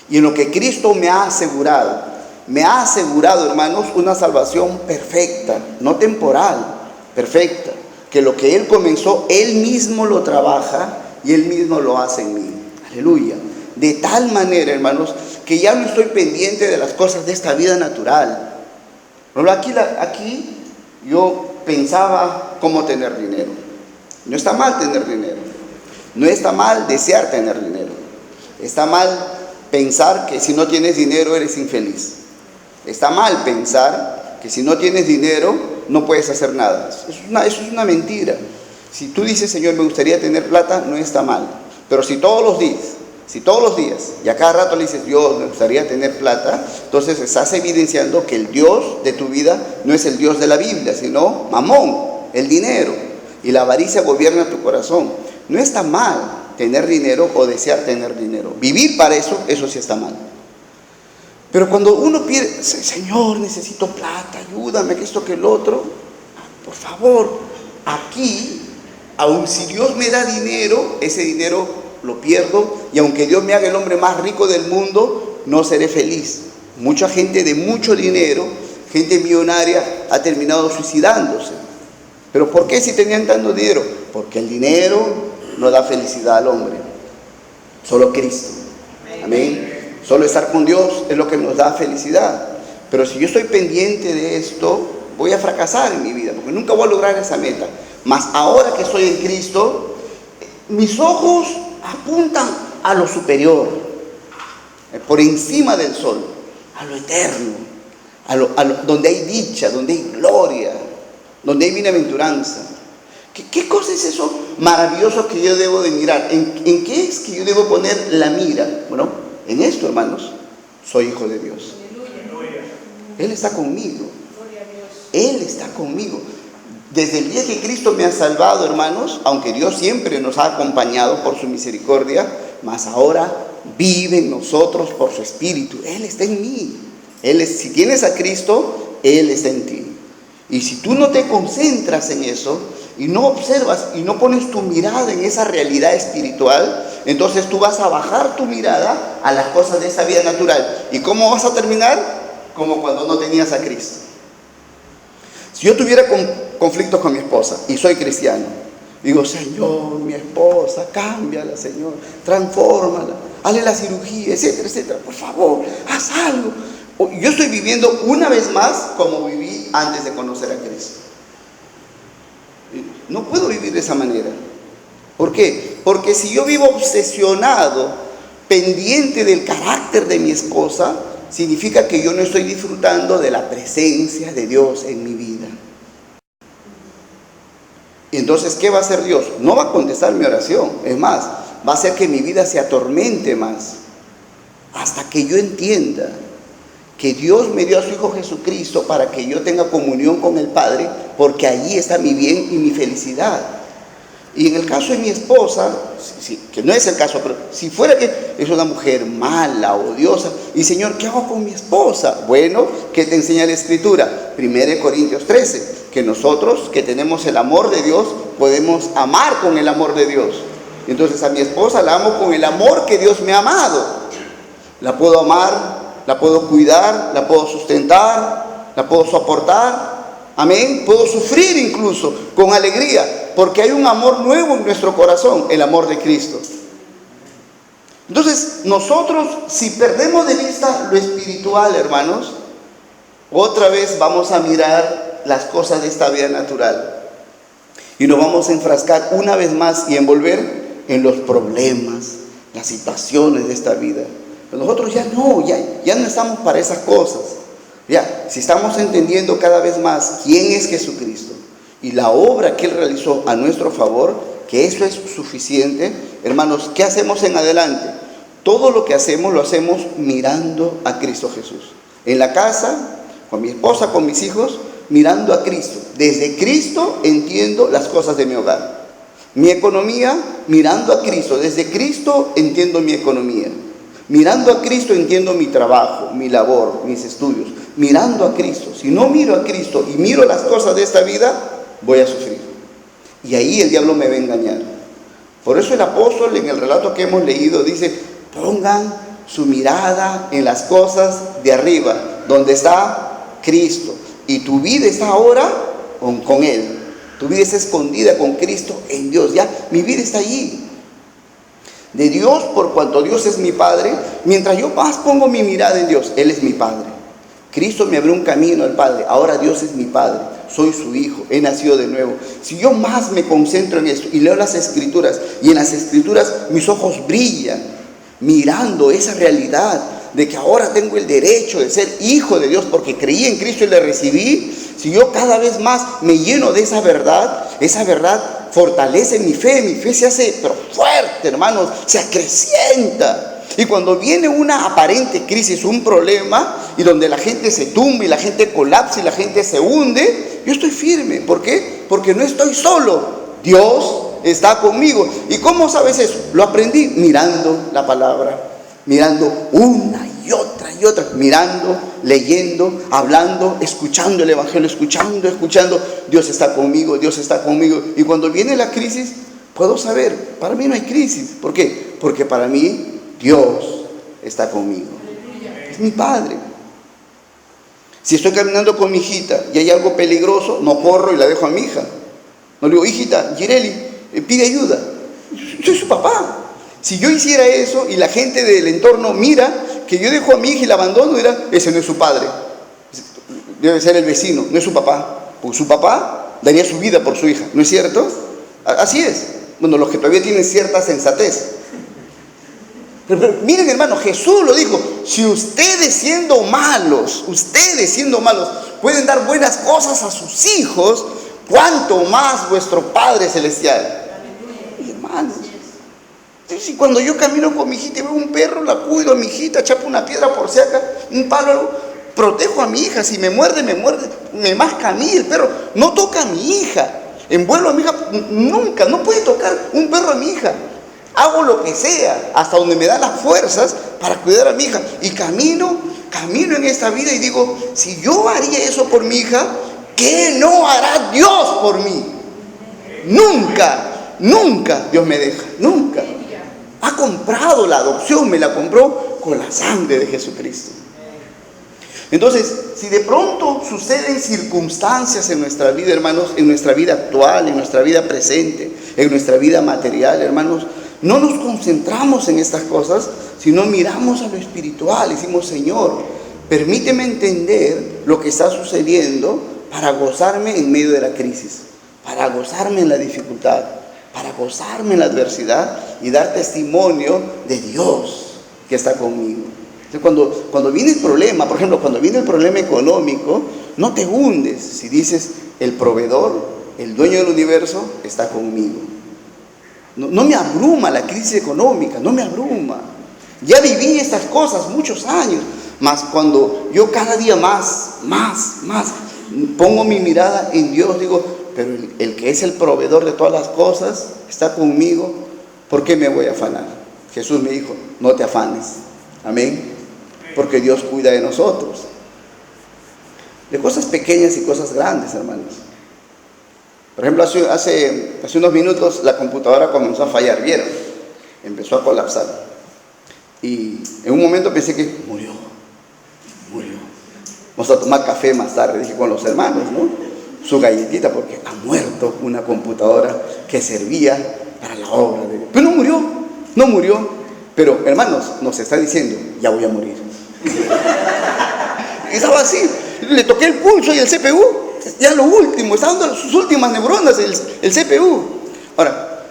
y en lo que Cristo me ha asegurado. Me ha asegurado, hermanos, una salvación perfecta, no temporal, perfecta. Que lo que Él comenzó, Él mismo lo trabaja y Él mismo lo hace en mí. Aleluya. De tal manera, hermanos, que ya no estoy pendiente de las cosas de esta vida natural. Aquí yo pensaba cómo tener dinero. No está mal tener dinero. No está mal desear tener dinero. Está mal pensar que si no tienes dinero eres infeliz. Está mal pensar que si no tienes dinero no puedes hacer nada. Eso es una mentira. Si tú dices, Señor, me gustaría tener plata, no está mal. Pero si todos los días, y a cada rato le dices, Dios, me gustaría tener plata, entonces estás evidenciando que el Dios de tu vida no es el Dios de la Biblia, sino Mamón, el dinero. Y la avaricia gobierna tu corazón. No está mal tener dinero o desear tener dinero. Vivir para eso sí está mal. Pero cuando uno pide, Señor, necesito plata, ayúdame, que esto, que el otro, por favor, aquí, aun si Dios me da dinero, ese dinero lo pierdo, y aunque Dios me haga el hombre más rico del mundo, no seré feliz. Mucha gente de mucho dinero, gente millonaria, ha terminado suicidándose. ¿Pero por qué si tenían tanto dinero? Porque el dinero no da felicidad al hombre, solo Cristo. Amén. Solo estar con Dios es lo que nos da felicidad. Pero si yo estoy pendiente de esto, voy a fracasar en mi vida, porque nunca voy a lograr esa meta. Mas ahora que estoy en Cristo, mis ojos apuntan a lo superior, por encima del sol, a lo eterno, donde hay dicha, donde hay gloria, donde hay bienaventuranza. ¿Qué cosa es eso maravilloso que yo debo de mirar? ¿En qué es que yo debo poner la mira? Bueno, en esto, hermanos, soy hijo de Dios. Él está conmigo. Él está conmigo. Desde el día que Cristo me ha salvado, hermanos, aunque Dios siempre nos ha acompañado por su misericordia, mas ahora vive en nosotros por su Espíritu. Él está en mí. Si tienes a Cristo, Él está en ti. Y si tú no te concentras en eso, y no observas y no pones tu mirada en esa realidad espiritual, entonces tú vas a bajar tu mirada a las cosas de esa vida natural. ¿Y cómo vas a terminar? Como cuando no tenías a Cristo. Si yo tuviera conflictos con mi esposa y soy cristiano, digo, Señor, mi esposa, cámbiala, Señor, transfórmala, hazle la cirugía, etcétera, etcétera, por favor, haz algo. Yo estoy viviendo una vez más como viví antes de conocer a Cristo. No puedo vivir de esa manera. ¿Por qué? Porque si yo vivo obsesionado, pendiente del carácter de mi esposa, significa que yo no estoy disfrutando de la presencia de Dios en mi vida. Entonces, ¿qué va a hacer Dios? No va a contestar mi oración. Es más, va a hacer que mi vida se atormente más. Hasta que yo entienda que Dios me dio a su Hijo Jesucristo para que yo tenga comunión con el Padre, porque allí está mi bien y mi felicidad. Y en el caso de mi esposa, que no es el caso, pero si fuera que es una mujer mala, odiosa, y Señor, ¿qué hago con mi esposa? Bueno, ¿qué te enseña la Escritura? 1 Corintios 13, que nosotros que tenemos el amor de Dios, podemos amar con el amor de Dios. Entonces a mi esposa la amo con el amor que Dios me ha amado. La puedo amar, la puedo cuidar, la puedo sustentar, la puedo soportar. Amén. Puedo sufrir incluso con alegría, porque hay un amor nuevo en nuestro corazón, el amor de Cristo. Entonces, nosotros, si perdemos de vista lo espiritual, hermanos, otra vez vamos a mirar las cosas de esta vida natural. Y nos vamos a enfrascar una vez más y envolver en los problemas, las situaciones de esta vida. Pero nosotros ya no estamos para esas cosas. Ya, si estamos entendiendo cada vez más quién es Jesucristo y la obra que Él realizó a nuestro favor, que eso es suficiente, hermanos, ¿qué hacemos en adelante? Todo lo que hacemos lo hacemos mirando a Cristo Jesús. En la casa, con mi esposa, con mis hijos, mirando a Cristo. Desde Cristo entiendo las cosas de mi hogar. Mi economía, mirando a Cristo. Desde Cristo entiendo mi economía. Mirando a Cristo entiendo mi trabajo, mi labor, mis estudios. Mirando a Cristo. Si no miro a Cristo y miro las cosas de esta vida, voy a sufrir. Y ahí el diablo me va a engañar. Por eso el apóstol, en el relato que hemos leído, dice: pongan su mirada en las cosas de arriba, donde está Cristo. Y tu vida está ahora con Él. Tu vida está escondida con Cristo en Dios. Ya, mi vida está allí. De Dios, por cuanto Dios es mi Padre, mientras yo más pongo mi mirada en Dios, Él es mi Padre. Cristo me abrió un camino al Padre. Ahora Dios es mi Padre. Soy su hijo. He nacido de nuevo. Si yo más me concentro en esto y leo las Escrituras, y en las Escrituras mis ojos brillan, mirando esa realidad de que ahora tengo el derecho de ser hijo de Dios porque creí en Cristo y le recibí. Si yo cada vez más me lleno de esa verdad fortalece mi fe se hace pero fuerte, hermanos, se acrecienta. Y cuando viene una aparente crisis, un problema, y donde la gente se tumba y la gente colapsa y la gente se hunde, yo estoy firme. ¿Por qué? Porque no estoy solo. Dios está conmigo. ¿Y cómo sabes eso? Lo aprendí mirando la palabra, mirando una y otra, mirando, leyendo, hablando, escuchando el Evangelio, escuchando. Dios está conmigo, Dios está conmigo. Y cuando viene la crisis, puedo saber, para mí no hay crisis. ¿Por qué? Porque para mí Dios está conmigo. Es mi Padre. Si estoy caminando con mi hijita y hay algo peligroso, no corro y la dejo a mi hija. No le digo: hijita, Gireli, pide ayuda. Soy su papá. Si yo hiciera eso y la gente del entorno mira que yo dejo a mi hija y la abandono, dirá: ese no es su padre, debe ser el vecino, no es su papá. Pues su papá daría su vida por su hija, ¿no es cierto? Así es. Bueno, los que todavía tienen cierta sensatez. Pero miren, hermano, Jesús lo dijo: si ustedes siendo malos pueden dar buenas cosas a sus hijos, ¿cuánto más vuestro Padre Celestial? Hermanos, si cuando yo camino con mi hijita y veo un perro, la cuido a mi hijita, chapo una piedra por si acá, un palo, algo, protejo a mi hija. Si me muerde, me masca a mí el perro. No toca a mi hija, envuelvo a mi hija, nunca, no puede tocar un perro a mi hija. Hago lo que sea, hasta donde me dan las fuerzas para cuidar a mi hija. Y camino en esta vida y digo: si yo haría eso por mi hija, ¿qué no hará Dios por mí? Nunca Dios me deja, nunca. Ha comprado la adopción, me la compró con la sangre de Jesucristo. Entonces, si de pronto suceden circunstancias en nuestra vida, hermanos, en nuestra vida actual, en nuestra vida presente, en nuestra vida material, hermanos, no nos concentramos en estas cosas, sino miramos a lo espiritual. Decimos: Señor, permíteme entender lo que está sucediendo para gozarme en medio de la crisis, para gozarme en la dificultad, para gozarme en la adversidad y dar testimonio de Dios que está conmigo. Entonces, cuando viene el problema, por ejemplo, cuando viene el problema económico, no te hundes si dices: el proveedor el dueño del universo está conmigo. No me abruma la crisis económica, no me abruma. Ya viví estas cosas muchos años, mas cuando yo cada día más pongo mi mirada en Dios, digo, pero el que es el proveedor de todas las cosas está conmigo, ¿por qué me voy a afanar? Jesús me dijo, no te afanes, amén, porque Dios cuida de nosotros, de cosas pequeñas y cosas grandes, hermanos. Por ejemplo, hace unos minutos la computadora comenzó a fallar, ¿vieron? Empezó a colapsar. Y en un momento pensé que murió. Vamos a tomar café más tarde, dije con los hermanos, ¿no? Su galletita, porque ha muerto una computadora que servía para la obra de Dios. Pero no murió. Pero, hermanos, nos está diciendo, ya voy a morir. Estaba así, le toqué el pulso y el CPU, ya lo último, está dando sus últimas neuronas el CPU. Ahora,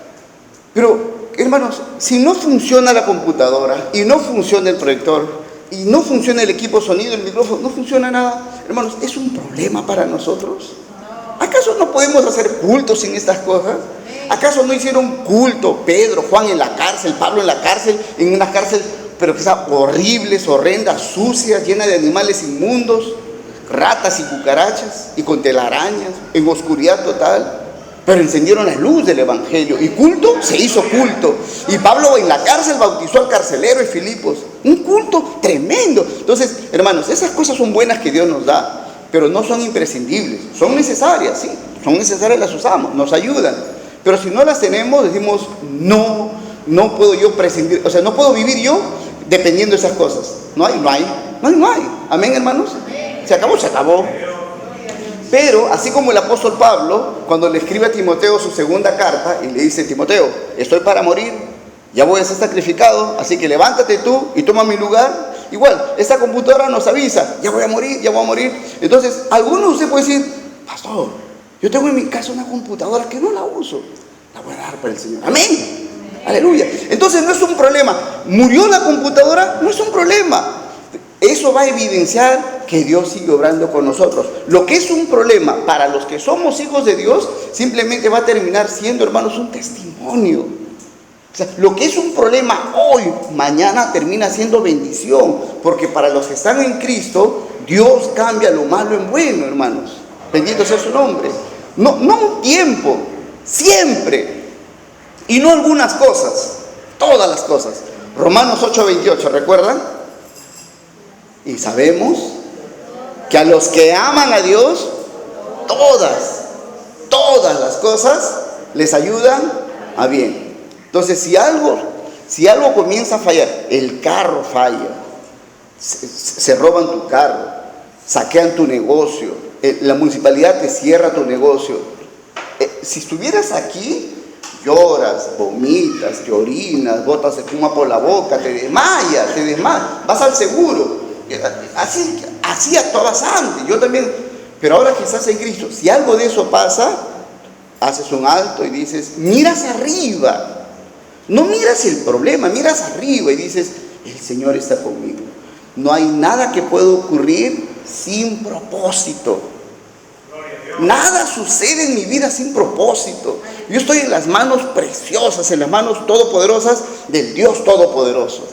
pero hermanos, si no funciona la computadora y no funciona el proyector y no funciona el equipo sonido, el micrófono, no funciona nada, hermanos, ¿es un problema para nosotros? ¿Acaso no podemos hacer cultos sin estas cosas? ¿Acaso no hicieron culto Pedro, Juan en la cárcel, Pablo en la cárcel, en una cárcel pero que está horribles, horrendas, sucias, llena de animales inmundos, ratas y cucarachas, y con telarañas, en oscuridad total? Pero encendieron la luz del evangelio, y culto se hizo culto, y Pablo en la cárcel bautizó al carcelero de Filipos, un culto tremendo. Entonces, hermanos, esas cosas son buenas que Dios nos da, pero no son imprescindibles, son necesarias, sí, son necesarias, las usamos, nos ayudan, pero si no las tenemos, decimos, no puedo yo prescindir, o sea, no puedo vivir yo dependiendo de esas cosas. No hay. Amén, hermanos. Se acabó. Pero así como el apóstol Pablo, cuando le escribe a Timoteo su segunda carta y le dice, Timoteo, estoy para morir, ya voy a ser sacrificado, así que levántate tú y toma mi lugar. Igual, esta computadora nos avisa, ya voy a morir. Entonces, algunos de ustedes pueden decir, pastor, yo tengo en mi casa una computadora que no la uso, la voy a dar para el Señor. Amén. Aleluya. Entonces no es un problema. ¿Murió la computadora? No es un problema. Eso va a evidenciar que Dios sigue obrando con nosotros. Lo que es un problema para los que somos hijos de Dios, simplemente va a terminar siendo, hermanos, un testimonio. O sea, lo que es un problema hoy, mañana termina siendo bendición. Porque para los que están en Cristo, Dios cambia lo malo en bueno, hermanos. Bendito sea su nombre. No un tiempo, siempre. Y no algunas cosas, todas las cosas. Romanos 8:28, ¿recuerdan? Y sabemos que a los que aman a Dios, todas las cosas les ayudan a bien. Entonces, si algo comienza a fallar, el carro falla, se roban tu carro, saquean tu negocio, la municipalidad te cierra tu negocio. Si estuvieras aquí, lloras, vomitas, te orinas, botas espuma por la boca, te desmayas, vas al seguro. Así actuabas antes, yo también, pero ahora que estás en Cristo, si algo de eso pasa, haces un alto y dices, miras arriba, no miras el problema, miras arriba y dices, el Señor está conmigo. No hay nada que pueda ocurrir sin propósito. Nada sucede en mi vida sin propósito. Yo estoy en las manos preciosas, en las manos todopoderosas del Dios Todopoderoso.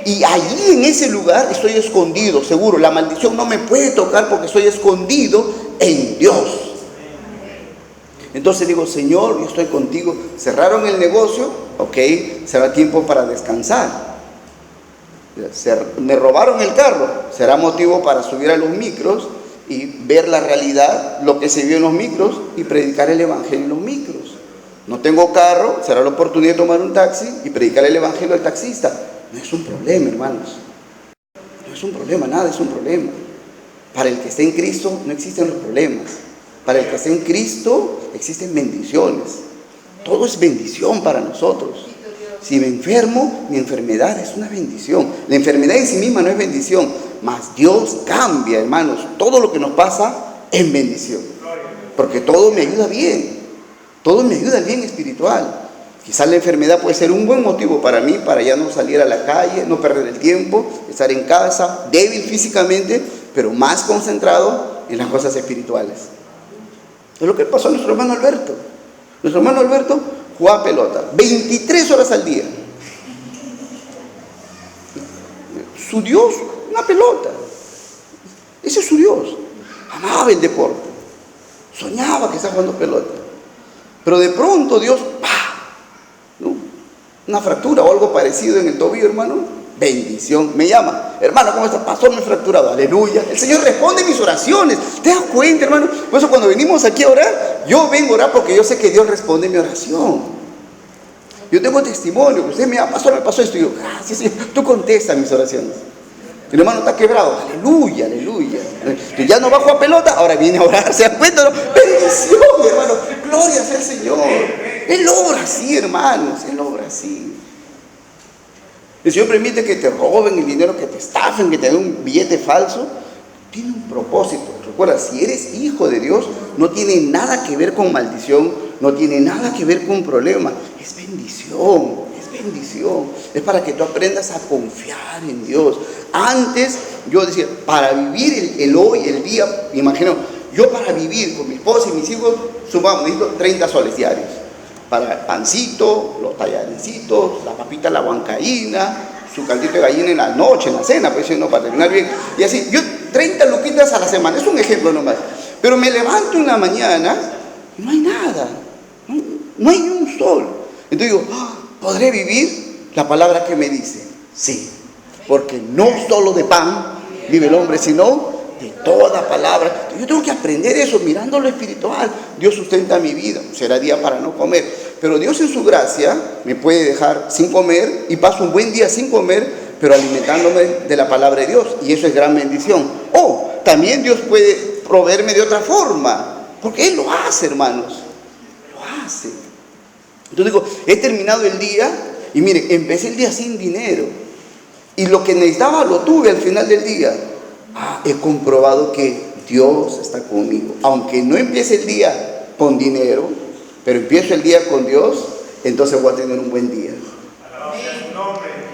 Y allí en ese lugar estoy escondido, seguro. La maldición no me puede tocar porque estoy escondido en Dios. Entonces digo, Señor, yo estoy contigo. Cerraron el negocio, ok, será tiempo para descansar. Me robaron el carro, será motivo para subir a los micros y ver la realidad, lo que se vio en los micros y predicar el evangelio en los micros. No tengo carro, será la oportunidad de tomar un taxi y predicar el evangelio al taxista. No es un problema, hermanos. No es un problema, nada es un problema. Para el que esté en Cristo no existen los problemas. Para el que esté en Cristo existen bendiciones. Todo es bendición para nosotros. Si me enfermo, mi enfermedad es una bendición. La enfermedad en sí misma no es bendición, mas Dios cambia, hermanos, todo lo que nos pasa en bendición. Porque todo me ayuda bien. Todo me ayuda al bien espiritual. Quizás la enfermedad puede ser un buen motivo para mí, para ya no salir a la calle, no perder el tiempo, estar en casa, débil físicamente, pero más concentrado en las cosas espirituales. Es lo que pasó a nuestro hermano Alberto. Nuestro hermano Alberto jugaba pelota 23 horas al día. Su Dios, una pelota. Ese es su Dios. Amaba el deporte. Soñaba que estaba jugando pelota. Pero de pronto Dios, ¡pah!, ¿no?, una fractura o algo parecido en el tobillo, hermano. Bendición. Me llama: hermano, ¿cómo está? Pastor, me he fracturado. Aleluya. El Señor responde mis oraciones. ¿Te das cuenta, hermano? Por eso cuando venimos aquí a orar, yo vengo a orar porque yo sé que Dios responde mi oración. Yo tengo testimonio. Usted me llama: pastor, me pasó esto. Y yo: gracias, Señor. Tú contestas mis oraciones. El hermano está quebrado. Aleluya, aleluya. Ya no va a jugar pelota, ahora viene a orar. ¿Se dan cuenta? Bendición, hermano. Gloria sea el Señor. Él obra así, hermanos. Él obra así. El Señor permite que te roben el dinero, que te estafen, que te den un billete falso. Tiene un propósito. Recuerda, si eres hijo de Dios, no tiene nada que ver con maldición, no tiene nada que ver con problema. Es bendición. Bendición, es para que tú aprendas a confiar en Dios. Antes yo decía, para vivir el hoy, el día, me imagino, yo para vivir con mi esposa y mis hijos, sumamos, necesito 30 soles diarios, para el pancito, los tallaricitos, la papita, la huancaína, su caldito de gallina en la noche, en la cena, pues no, para terminar bien, y así, yo 30 luquitas a la semana, es un ejemplo nomás, pero me levanto en la mañana y no hay nada, no hay ni un sol. Entonces digo, ¿podré vivir? La palabra que me dice, sí, porque no solo de pan vive el hombre, sino de toda palabra. Yo tengo que aprender eso, mirando lo espiritual. Dios sustenta mi vida, será día para no comer, pero Dios en su gracia me puede dejar sin comer y paso un buen día sin comer, pero alimentándome de la palabra de Dios, y eso es gran bendición. O también Dios puede proveerme de otra forma, porque Él lo hace, hermanos, lo hace. Entonces digo, he terminado el día y miren, empecé el día sin dinero y lo que necesitaba lo tuve al final del día. He comprobado que Dios está conmigo. Aunque no empiece el día con dinero, pero empiezo el día con Dios, entonces voy a tener un buen día.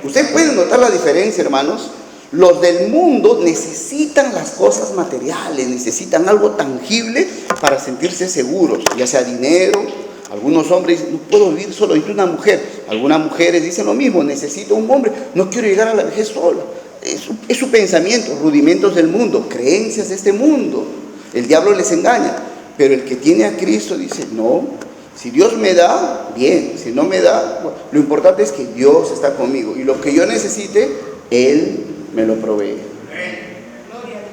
Ustedes pueden notar la diferencia, hermanos. Los del mundo necesitan las cosas materiales, necesitan algo tangible para sentirse seguros, ya sea dinero. Algunos hombres dicen, no puedo vivir solo, necesito una mujer. Algunas mujeres dicen lo mismo, necesito un hombre, no quiero llegar a la vejez sola. Es su pensamiento, rudimentos del mundo, creencias de este mundo. El diablo les engaña, pero el que tiene a Cristo dice, no, si Dios me da, bien, si no me da, bueno, lo importante es que Dios está conmigo y lo que yo necesite, Él me lo provee.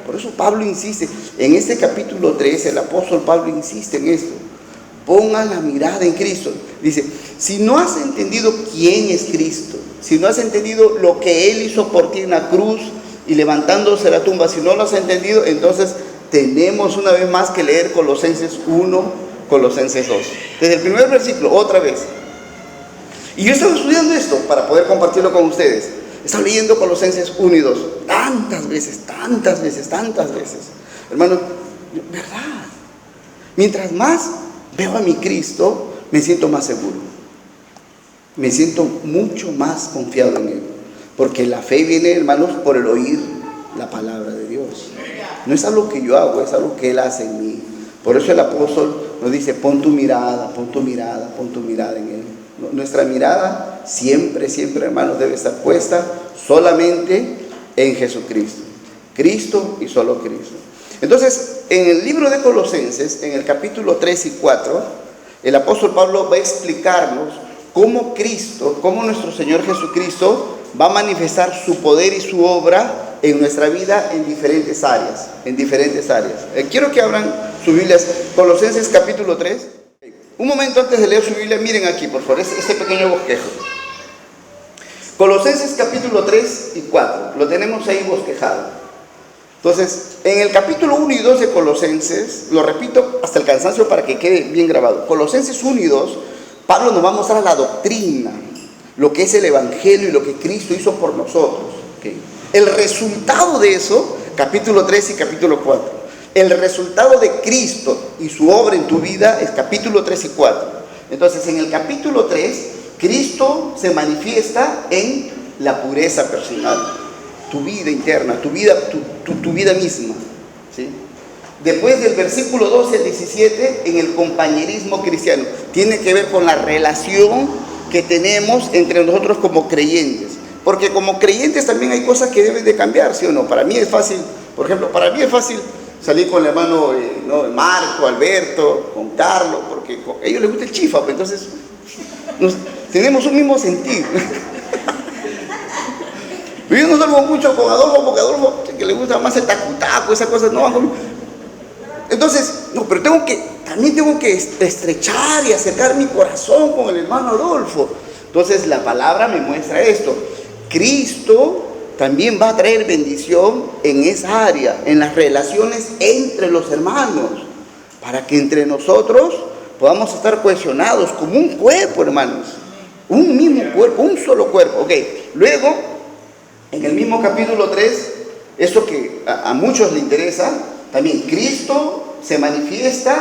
Por eso Pablo insiste, en este capítulo 13, el apóstol Pablo insiste en esto. Ponga la mirada en Cristo. Dice, si no has entendido quién es Cristo, si no has entendido lo que Él hizo por ti en la cruz y levantándose de la tumba, si no lo has entendido, entonces tenemos una vez más que leer Colosenses 1, Colosenses 2. Desde el primer versículo, otra vez. Y yo estaba estudiando esto para poder compartirlo con ustedes. Estaba leyendo Colosenses 1 y 2. Tantas veces. Hermano, ¿verdad? Mientras más veo a mi Cristo, me siento más seguro. Me siento mucho más confiado en Él. Porque la fe viene, hermanos, por el oír la palabra de Dios. No es algo que yo hago, es algo que Él hace en mí. Por eso el apóstol nos dice, pon tu mirada en Él. Nuestra mirada siempre, hermanos, debe estar puesta solamente en Jesucristo. Cristo y solo Cristo. Entonces, en el libro de Colosenses, en el capítulo 3 y 4, el apóstol Pablo va a explicarnos cómo Cristo, cómo nuestro Señor Jesucristo va a manifestar su poder y su obra en nuestra vida en diferentes áreas. Quiero que abran sus Biblias, Colosenses capítulo 3. Un momento antes de leer su Biblia, miren aquí, por favor, este pequeño bosquejo. Colosenses capítulo 3 y 4, lo tenemos ahí bosquejado. Entonces, en el capítulo 1 y 2 de Colosenses, lo repito hasta el cansancio para que quede bien grabado. Colosenses 1 y 2, Pablo nos va a mostrar la doctrina, lo que es el Evangelio y lo que Cristo hizo por nosotros. ¿Okay? El resultado de eso, capítulo 3 y capítulo 4. El resultado de Cristo y su obra en tu vida es capítulo 3 y 4. Entonces, en el capítulo 3, Cristo se manifiesta en la pureza personal. Tu vida interna, tu vida misma, ¿sí? Después del versículo 12 al 17, en el compañerismo cristiano. Tiene que ver con la relación que tenemos entre nosotros como creyentes. Porque como creyentes también hay cosas que deben de cambiar, ¿sí o no? Para mí es fácil, por ejemplo, para mí es fácil salir con el hermano Marco, Alberto, con Carlos, porque a ellos les gusta el chifa, pues entonces tenemos un mismo sentir. Yo no salgo mucho con Adolfo, porque Adolfo, que le gusta más el tacutaco, esas cosas, no van conmigo. Entonces, no, pero también tengo que estrechar y acercar mi corazón con el hermano Adolfo. Entonces la palabra me muestra esto. Cristo también va a traer bendición en esa área, en las relaciones entre los hermanos, para que entre nosotros podamos estar cohesionados como un cuerpo, hermanos. Un mismo cuerpo, un solo cuerpo. Ok, luego, en el mismo capítulo 3, eso que a muchos les interesa, también Cristo se manifiesta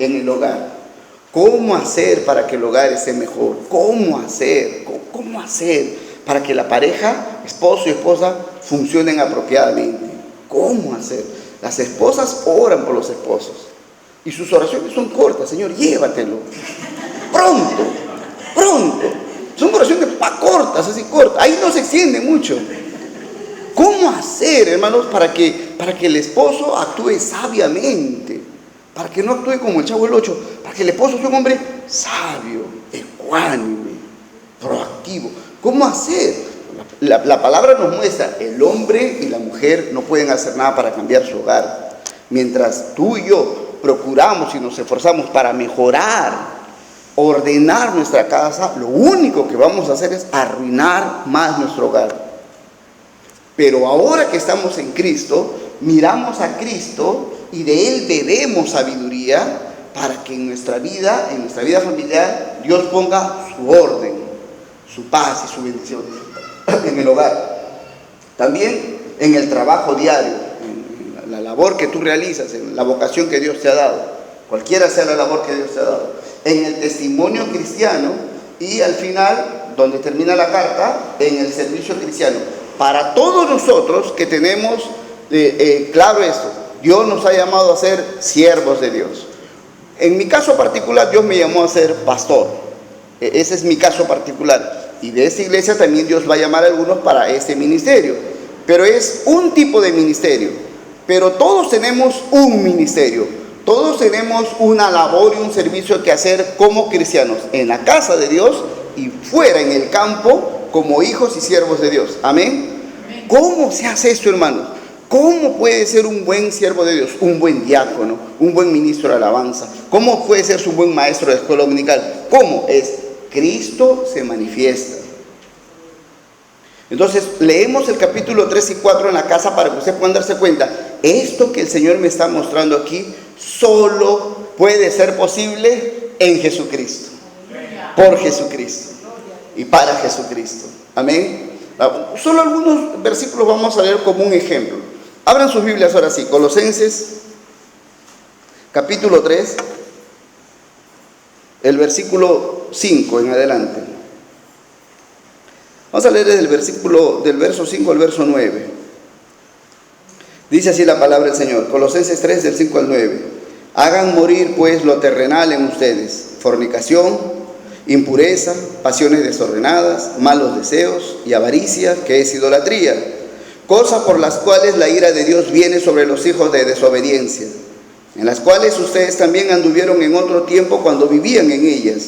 en el hogar. ¿Cómo hacer para que el hogar esté mejor? ¿Cómo hacer para que la pareja, esposo y esposa, funcionen apropiadamente? ¿Cómo hacer? Las esposas oran por los esposos y sus oraciones son cortas. Señor, llévatelo pronto. Son oraciones cortas, así cortas. Ahí no se extiende mucho. ¿Cómo hacer, hermanos, para que el esposo actúe sabiamente? Para que no actúe como el Chavo del Ocho. Para que el esposo sea un hombre sabio, ecuánime, proactivo. ¿Cómo hacer? La palabra nos muestra, el hombre y la mujer no pueden hacer nada para cambiar su hogar. Mientras tú y yo procuramos y nos esforzamos para mejorar, ordenar nuestra casa, lo único que vamos a hacer es arruinar más nuestro hogar. Pero ahora que estamos en Cristo, miramos a Cristo y de Él bebemos sabiduría para que en nuestra vida familiar, Dios ponga su orden, su paz y su bendición en el hogar. También en el trabajo diario, en la labor que tú realizas, en la vocación que Dios te ha dado, cualquiera sea la labor que Dios te ha dado, en el testimonio cristiano y al final, donde termina la carta, en el servicio cristiano. Para todos nosotros que tenemos claro esto, Dios nos ha llamado a ser siervos de Dios. En mi caso particular, Dios me llamó a ser pastor. Ese es mi caso particular. Y de esta iglesia también Dios va a llamar a algunos para este ministerio. Pero es un tipo de ministerio. Pero todos tenemos un ministerio. Todos tenemos una labor y un servicio que hacer como cristianos, en la casa de Dios y fuera en el campo, como hijos y siervos de Dios. Amén. ¿Cómo se hace esto, hermanos? ¿Cómo puede ser un buen siervo de Dios? Un buen diácono, un buen ministro de alabanza. ¿Cómo puede ser un buen maestro de escuela dominical? ¿Cómo? Es Cristo se manifiesta. Entonces, leemos el capítulo 3 y 4 en la casa para que ustedes puedan darse cuenta. Esto que el Señor me está mostrando aquí solo puede ser posible en Jesucristo. Por Jesucristo. Y para Jesucristo. Amén. Solo algunos versículos vamos a leer como un ejemplo. Abran sus Biblias ahora sí. Colosenses, capítulo 3, el versículo 5 en adelante. Vamos a leer desde del verso 5 al verso 9. Dice así la palabra del Señor. Colosenses 3, del 5 al 9. Hagan morir pues lo terrenal en ustedes: fornicación, impureza, pasiones desordenadas, malos deseos y avaricia, que es idolatría, cosas por las cuales la ira de Dios viene sobre los hijos de desobediencia, en las cuales ustedes también anduvieron en otro tiempo cuando vivían en ellas.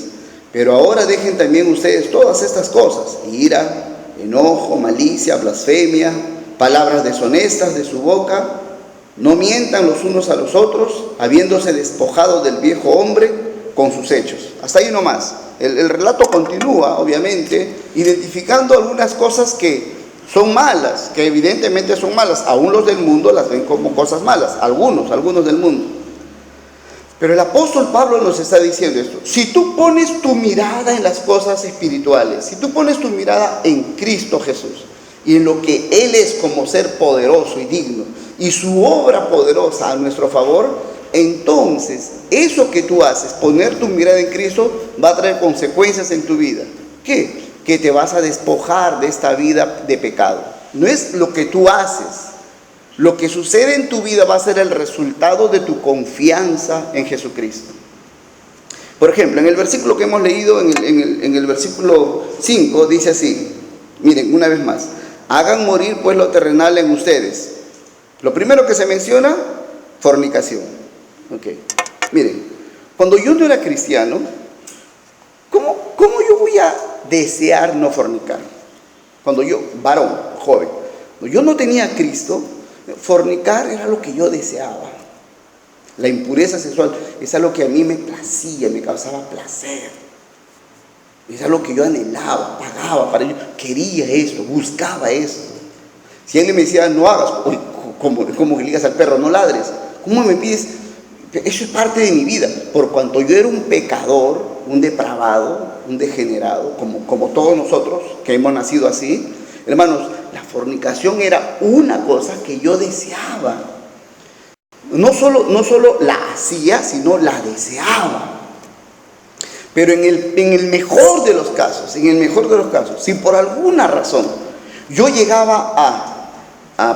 Pero ahora dejen también ustedes todas estas cosas: ira, enojo, malicia, blasfemia, palabras deshonestas de su boca. No mientan los unos a los otros, habiéndose despojado del viejo hombre con sus hechos. Hasta ahí nomás. El relato continúa, obviamente, identificando algunas cosas que son malas, que evidentemente son malas. Aún los del mundo las ven como cosas malas, algunos del mundo. Pero el apóstol Pablo nos está diciendo esto: si tú pones tu mirada en las cosas espirituales, si tú pones tu mirada en Cristo Jesús y en lo que Él es como ser poderoso y digno, y su obra poderosa a nuestro favor, entonces eso que tú haces, poner tu mirada en Cristo, va a traer consecuencias en tu vida. ¿Qué? Que te vas a despojar de esta vida de pecado. No es lo que tú haces Lo que sucede en tu vida va a ser el resultado de tu confianza en Jesucristo. Por ejemplo, en el versículo que hemos leído, en el versículo 5, dice así, miren, una vez más, hagan morir pues lo terrenal en ustedes. Lo primero que se menciona, fornicación. Okay. Miren, cuando yo no era cristiano, ¿cómo yo voy a desear no fornicar? Cuando yo, varón, joven, cuando yo no tenía a Cristo, fornicar era lo que yo deseaba. La impureza sexual es algo que a mí me placía, me causaba placer. Es algo que yo anhelaba, pagaba para ello, quería esto, buscaba esto. Si alguien me decía, no hagas, como que le digas al perro, no ladres. ¿Cómo me pides? Eso es parte de mi vida. Por cuanto yo era un pecador, un depravado, un degenerado, como todos nosotros que hemos nacido así, hermanos, la fornicación era una cosa que yo deseaba. No solo la hacía, sino la deseaba. Pero en el mejor de los casos, si por alguna razón yo llegaba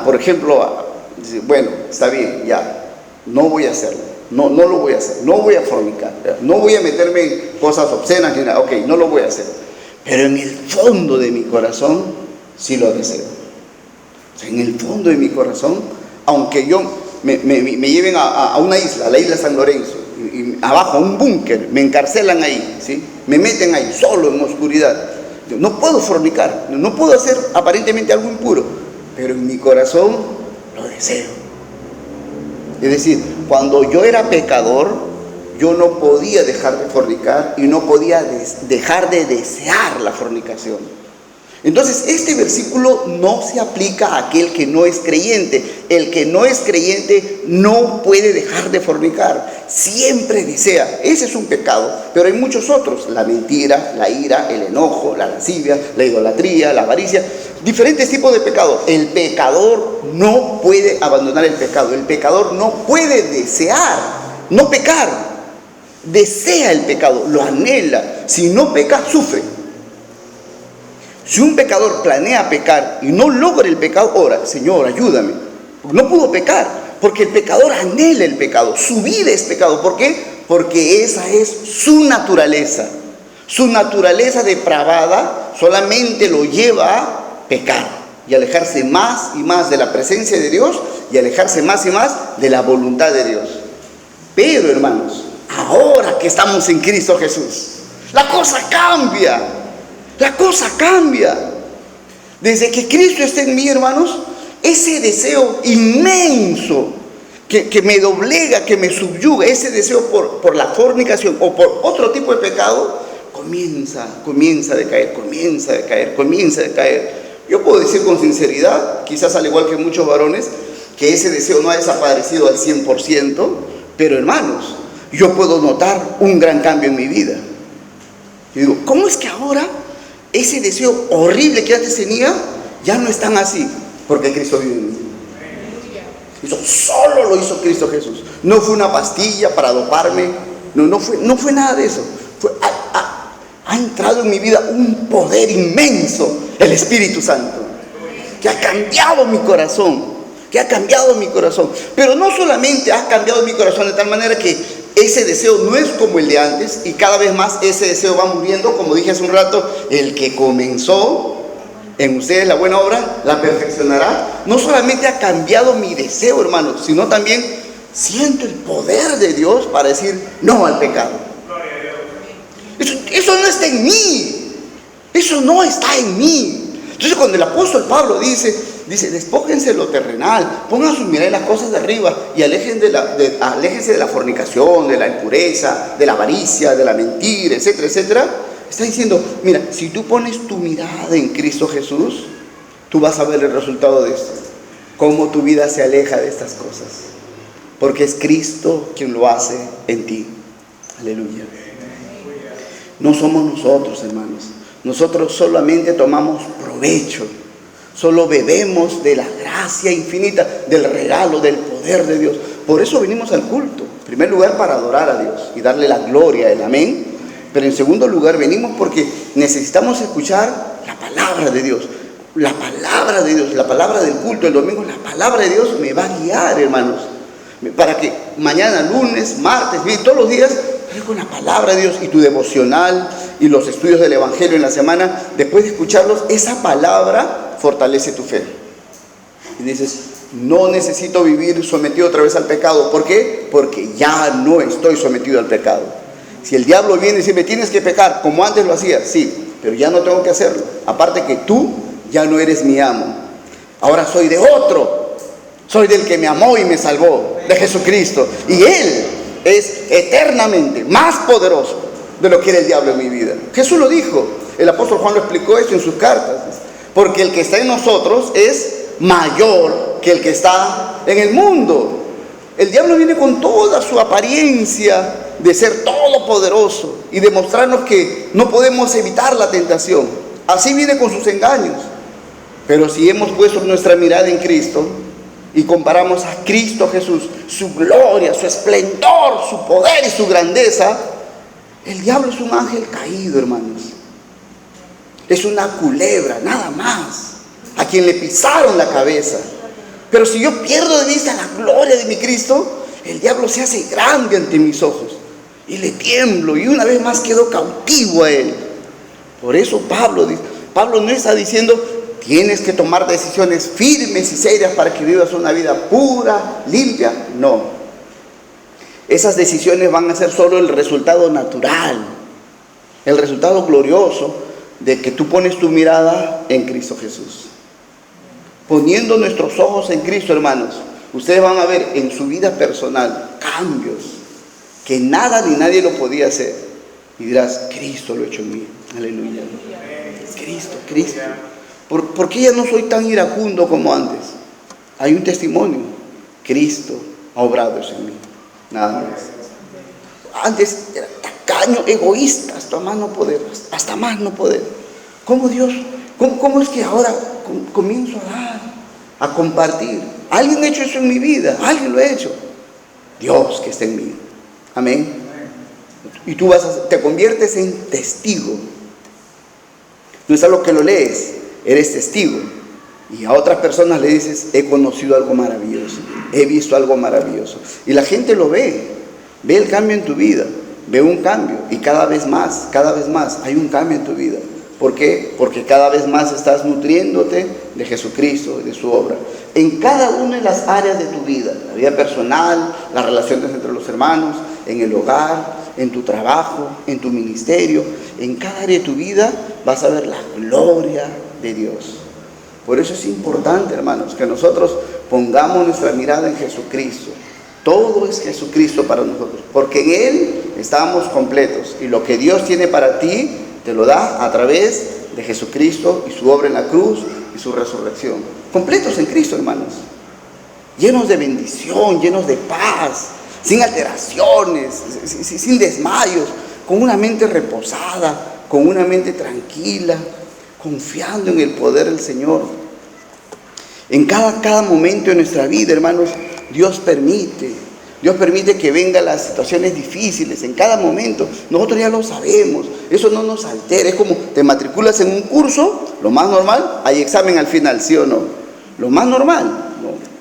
por ejemplo, bueno, está bien, ya, no voy a hacerlo, no lo voy a hacer, no voy a fornicar, no voy a meterme en cosas obscenas, ni nada, ok, no lo voy a hacer. Pero en el fondo de mi corazón, sí lo deseo. O sea, en el fondo de mi corazón, aunque yo me lleven a una isla, a la isla San Lorenzo, y abajo a un búnker, me encarcelan ahí, ¿sí? Me meten ahí solo en oscuridad. Yo no puedo fornicar, no puedo hacer aparentemente algo impuro, pero en mi corazón lo deseo. Es decir, cuando yo era pecador, yo no podía dejar de fornicar y no podía dejar de desear la fornicación. Entonces, este versículo no se aplica a aquel que no es creyente. El que no es creyente no puede dejar de fornicar. Siempre desea. Ese es un pecado, pero hay muchos otros. La mentira, la ira, el enojo, la lascivia, la idolatría, la avaricia. Diferentes tipos de pecados. El pecador no puede abandonar el pecado. El pecador no puede desear, no pecar. Desea el pecado, lo anhela. Si no peca, sufre. Si un pecador planea pecar y no logra el pecado, ora, Señor, ayúdame. No pudo pecar, porque el pecador anhela el pecado. Su vida es pecado. ¿Por qué? Porque esa es su naturaleza. Su naturaleza depravada solamente lo lleva a pecar y alejarse más y más de la presencia de Dios y alejarse más y más de la voluntad de Dios. Pero, hermanos, ahora que estamos en Cristo Jesús, la cosa cambia. La cosa cambia. Desde que Cristo está en mí, hermanos, ese deseo inmenso que me doblega, que me subyuga, ese deseo por la fornicación o por otro tipo de pecado, comienza a decaer. Yo puedo decir con sinceridad, quizás al igual que muchos varones, que ese deseo no ha desaparecido al 100%, pero hermanos, yo puedo notar un gran cambio en mi vida. Yo digo, ¿cómo es que ahora ese deseo horrible que antes tenía ya no es tan así? Porque Cristo vive en mí. Eso solo lo hizo Cristo Jesús. No fue una pastilla para doparme, no fue nada de eso. Ha entrado en mi vida un poder inmenso, el Espíritu Santo, que ha cambiado mi corazón, Pero no solamente ha cambiado mi corazón de tal manera que ese deseo no es como el de antes, y cada vez más ese deseo va muriendo. Como dije hace un rato, el que comenzó en ustedes la buena obra, la perfeccionará. No solamente ha cambiado mi deseo, hermanos, sino también siento el poder de Dios para decir no al pecado. Eso no está en mí. Eso no está en mí. Entonces, cuando el apóstol Pablo dice, despójense de lo terrenal, pongan su mirada en las cosas de arriba y aléjense de la fornicación, de la impureza, de la avaricia, de la mentira, etcétera, etcétera. Está diciendo, mira, si tú pones tu mirada en Cristo Jesús, tú vas a ver el resultado de esto. Cómo tu vida se aleja de estas cosas. Porque es Cristo quien lo hace en ti. Aleluya. No somos nosotros, hermanos. Nosotros solamente tomamos provecho. Solo bebemos de la gracia infinita, del regalo, del poder de Dios. Por eso venimos al culto. En primer lugar, para adorar a Dios y darle la gloria, el amén. Pero en segundo lugar, venimos porque necesitamos escuchar la palabra de Dios. la palabra de Dios, la palabra del culto el domingo, la palabra de Dios me va a guiar, hermanos, para que mañana, lunes, martes, todos los días, con la palabra de Dios y tu devocional y los estudios del Evangelio en la semana, después de escucharlos, esa palabra fortalece tu fe. Y dices, no necesito vivir sometido otra vez al pecado. ¿Por qué? Porque ya no estoy sometido al pecado. Si el diablo viene y dice, me tienes que pecar, como antes lo hacías, sí, pero ya no tengo que hacerlo. Aparte que tú ya no eres mi amo. Ahora soy de otro. Soy del que me amó y me salvó, de Jesucristo. Y Él es eternamente más poderoso de lo que era el diablo en mi vida. Jesús lo dijo. El apóstol Juan lo explicó eso en sus cartas. Porque el que está en nosotros es mayor que el que está en el mundo. El diablo viene con toda su apariencia de ser todopoderoso y demostrarnos que no podemos evitar la tentación. Así viene con sus engaños. Pero si hemos puesto nuestra mirada en Cristo y comparamos a Cristo Jesús, su gloria, su esplendor, su poder y su grandeza, el diablo es un ángel caído, hermanos. Es una culebra, nada más, a quien le pisaron la cabeza. Pero si yo pierdo de vista la gloria de mi Cristo, el diablo se hace grande ante mis ojos y le tiemblo, y una vez más quedo cautivo a él. Por eso Pablo no está diciendo, tienes que tomar decisiones firmes y serias para que vivas una vida pura, limpia. No. Esas decisiones van a ser solo el resultado natural, el resultado glorioso de que tú pones tu mirada en Cristo Jesús. Poniendo nuestros ojos en Cristo, hermanos, ustedes van a ver en su vida personal cambios que nada ni nadie lo podía hacer. Y dirás, Cristo lo ha hecho en mí. Aleluya. Cristo. ¿Por qué ya no soy tan iracundo como antes? Hay un testimonio. Cristo ha obrado eso en mí. Nada más. Antes era tacaño, egoísta, hasta más no poder. ¿Cómo Dios? ¿Cómo es que ahora comienzo a dar, a compartir? Alguien ha hecho eso en mi vida, alguien lo ha hecho. Dios que está en mí. Amén. Y tú te conviertes en testigo. No es algo que lo lees, eres testigo. Y a otras personas le dices, he conocido algo maravilloso, he visto algo maravilloso. Y la gente lo ve el cambio en tu vida, ve un cambio. Y cada vez más hay un cambio en tu vida. ¿Por qué? Porque cada vez más estás nutriéndote de Jesucristo y de su obra. En cada una de las áreas de tu vida, la vida personal, las relaciones entre los hermanos, en el hogar, en tu trabajo, en tu ministerio, en cada área de tu vida vas a ver la gloria de Dios. Por eso es importante, hermanos, que nosotros pongamos nuestra mirada en Jesucristo. Todo es Jesucristo para nosotros, porque en Él estamos completos. Y lo que Dios tiene para ti, te lo da a través de Jesucristo y su obra en la cruz y su resurrección. Completos en Cristo, hermanos. Llenos de bendición, llenos de paz, sin alteraciones, sin desmayos, con una mente reposada, con una mente tranquila, confiando en el poder del Señor. En cada momento de nuestra vida, hermanos, Dios permite que vengan las situaciones difíciles en cada momento. Nosotros ya lo sabemos, eso no nos altera. Es como te matriculas en un curso, lo más normal, hay examen al final, ¿sí o no? Lo más normal, ¿no?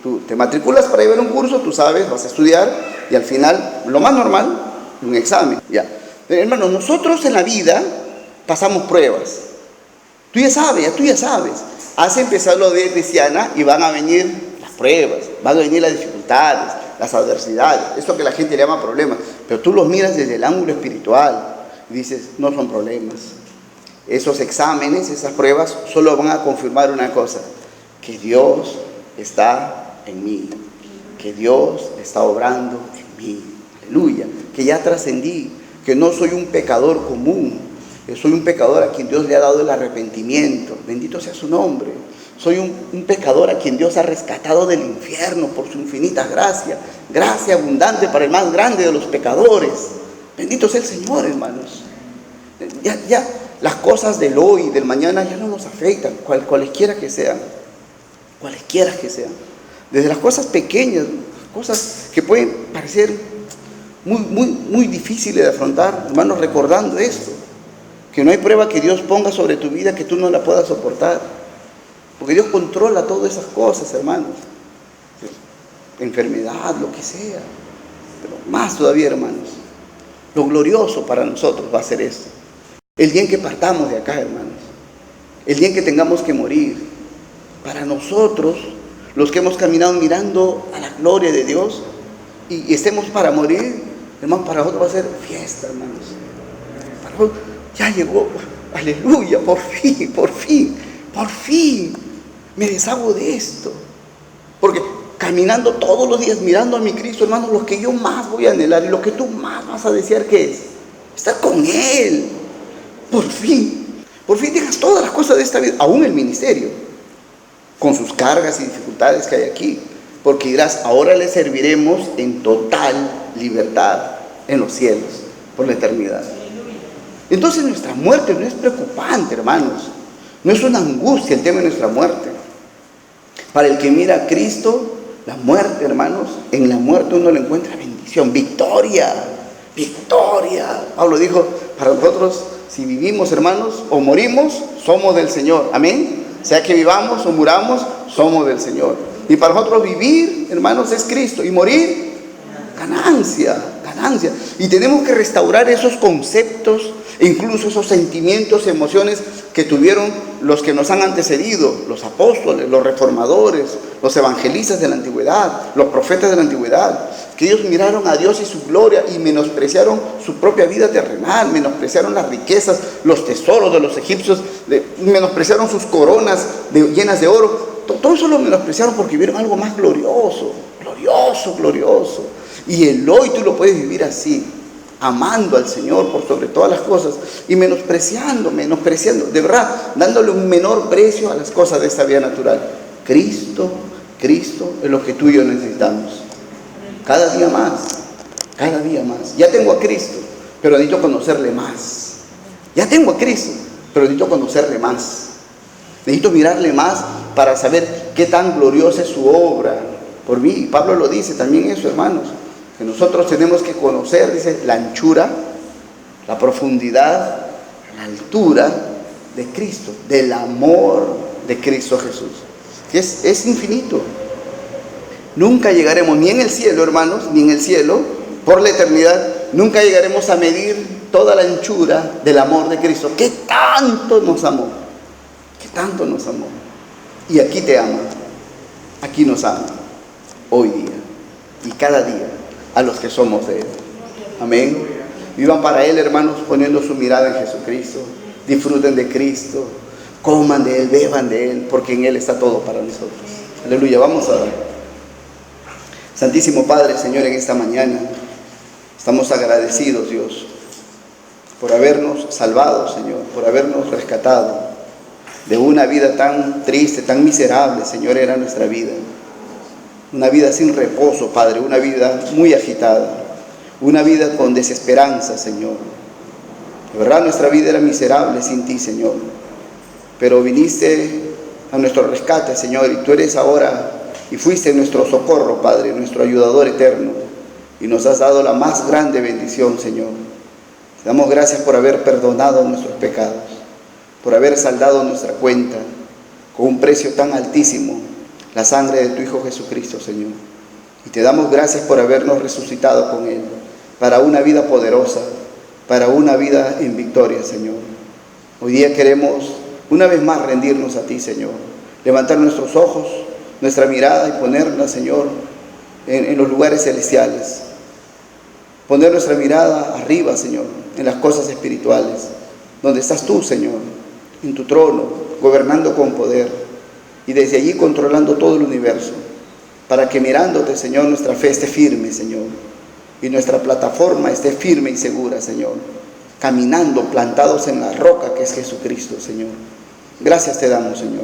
Tú te matriculas para llevar un curso, tú sabes, vas a estudiar y al final, lo más normal, un examen. Ya. Pero hermanos, nosotros en la vida pasamos pruebas. Tú ya sabes. Has empezado la vida cristiana y van a venir las pruebas, van a venir las dificultades, las adversidades, esto que la gente le llama problemas, pero tú los miras desde el ángulo espiritual y dices, no son problemas. Esos exámenes, esas pruebas, solo van a confirmar una cosa, que Dios está en mí, que Dios está obrando en mí, aleluya, que ya trascendí, que no soy un pecador común, que soy un pecador a quien Dios le ha dado el arrepentimiento, bendito sea su nombre. Soy un pecador a quien Dios ha rescatado del infierno por su infinita gracia abundante para el más grande de los pecadores. Bendito sea el Señor, hermanos. Ya las cosas del hoy, del mañana ya no nos afectan, cualesquiera que sean. Desde las cosas pequeñas, cosas que pueden parecer muy difíciles de afrontar, hermanos, recordando esto, Que no hay prueba que Dios ponga sobre tu vida que tú no la puedas soportar. Porque Dios controla todas esas cosas, hermanos. Enfermedad, lo que sea. Pero más todavía, hermanos, lo glorioso para nosotros va a ser esto. El día en que partamos de acá, hermanos. El día en que tengamos que morir. Para nosotros, los que hemos caminado mirando a la gloria de Dios y estemos para morir, hermanos, para nosotros va a ser fiesta, hermanos. Para nosotros, ya llegó, aleluya, por fin, me deshago de esto. Porque caminando todos los días, mirando a mi Cristo, hermanos, lo que yo más voy a anhelar y lo que tú más vas a desear, ¿qué es? Estar con Él. Por fin dejas todas las cosas de esta vida, aún el ministerio, con sus cargas y dificultades que hay aquí. Porque dirás, ahora le serviremos en total libertad en los cielos, por la eternidad. Entonces nuestra muerte no es preocupante, hermanos. No es una angustia el tema de nuestra muerte. Para el que mira a Cristo, la muerte, hermanos, en la muerte uno le encuentra bendición, victoria. Pablo dijo, para nosotros, si vivimos, hermanos, o morimos, somos del Señor. Amén. Sea que vivamos o muramos, somos del Señor. Y para nosotros vivir, hermanos, es Cristo. Y morir, ganancia. Y tenemos que restaurar esos conceptos, e incluso esos sentimientos, emociones que tuvieron los que nos han antecedido, los apóstoles, los reformadores, los evangelistas de la antigüedad, los profetas de la antigüedad, que ellos miraron a Dios y su gloria y menospreciaron su propia vida terrenal, menospreciaron las riquezas, los tesoros de los egipcios, menospreciaron sus coronas llenas de oro. Todo eso lo menospreciaron porque vieron algo más glorioso. Y el hoy tú lo puedes vivir así, amando al Señor por sobre todas las cosas y menospreciando, de verdad, dándole un menor precio a las cosas de esta vida natural. Cristo es lo que tú y yo necesitamos. Cada día más. Ya tengo a Cristo, pero necesito conocerle más. Ya tengo a Cristo, pero necesito conocerle más. Necesito mirarle más para saber qué tan gloriosa es su obra por mí. Y Pablo lo dice también eso, hermanos, que nosotros tenemos que conocer, dice, la anchura, la profundidad, la altura de Cristo, del amor de Cristo Jesús, que es infinito. Nunca llegaremos, ni en el cielo, hermanos, ni en el cielo, por la eternidad, nunca llegaremos a medir toda la anchura del amor de Cristo, que tanto nos amó, y aquí te ama, aquí nos ama, hoy día, y cada día, a los que somos de Él. Amén. Vivan para Él, hermanos, poniendo su mirada en Jesucristo. Disfruten de Cristo. Coman de Él, beban de Él, porque en Él está todo para nosotros. Aleluya. Vamos a dar. Santísimo Padre, Señor, en esta mañana estamos agradecidos, Dios, por habernos salvado, Señor, por habernos rescatado de una vida tan triste, tan miserable, Señor, era nuestra vida. Una vida sin reposo, Padre, una vida muy agitada, una vida con desesperanza, Señor. De verdad, nuestra vida era miserable sin ti, Señor. Pero viniste a nuestro rescate, Señor, y tú eres ahora, y fuiste nuestro socorro, Padre, nuestro ayudador eterno, y nos has dado la más grande bendición, Señor. Te damos gracias por haber perdonado nuestros pecados, por haber saldado nuestra cuenta con un precio tan altísimo, la sangre de tu Hijo Jesucristo, Señor. Y te damos gracias por habernos resucitado con Él, para una vida poderosa, para una vida en victoria, Señor. Hoy día queremos una vez más rendirnos a ti, Señor. Levantar nuestros ojos, nuestra mirada y ponerla, Señor, en los lugares celestiales. Poner nuestra mirada arriba, Señor, en las cosas espirituales, donde estás tú, Señor, en tu trono, gobernando con poder. Y desde allí controlando todo el universo, para que mirándote, Señor, nuestra fe esté firme, Señor, y nuestra plataforma esté firme y segura, Señor, caminando, plantados en la roca que es Jesucristo, Señor. Gracias te damos, Señor.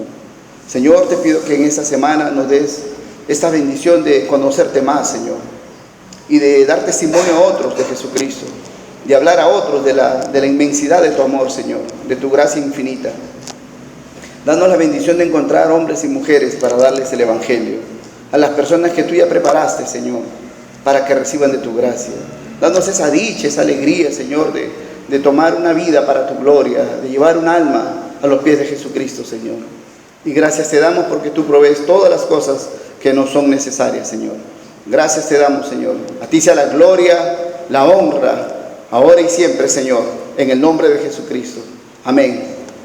Señor, te pido que en esta semana nos des esta bendición de conocerte más, Señor, y de dar testimonio a otros de Jesucristo, de hablar a otros de la inmensidad de tu amor, Señor, de tu gracia infinita. Danos la bendición de encontrar hombres y mujeres para darles el Evangelio, a las personas que tú ya preparaste, Señor, para que reciban de tu gracia. Danos esa dicha, esa alegría, Señor, de tomar una vida para tu gloria, de llevar un alma a los pies de Jesucristo, Señor. Y gracias te damos porque tú provees todas las cosas que nos son necesarias, Señor. Gracias te damos, Señor. A ti sea la gloria, la honra, ahora y siempre, Señor, en el nombre de Jesucristo. Amén.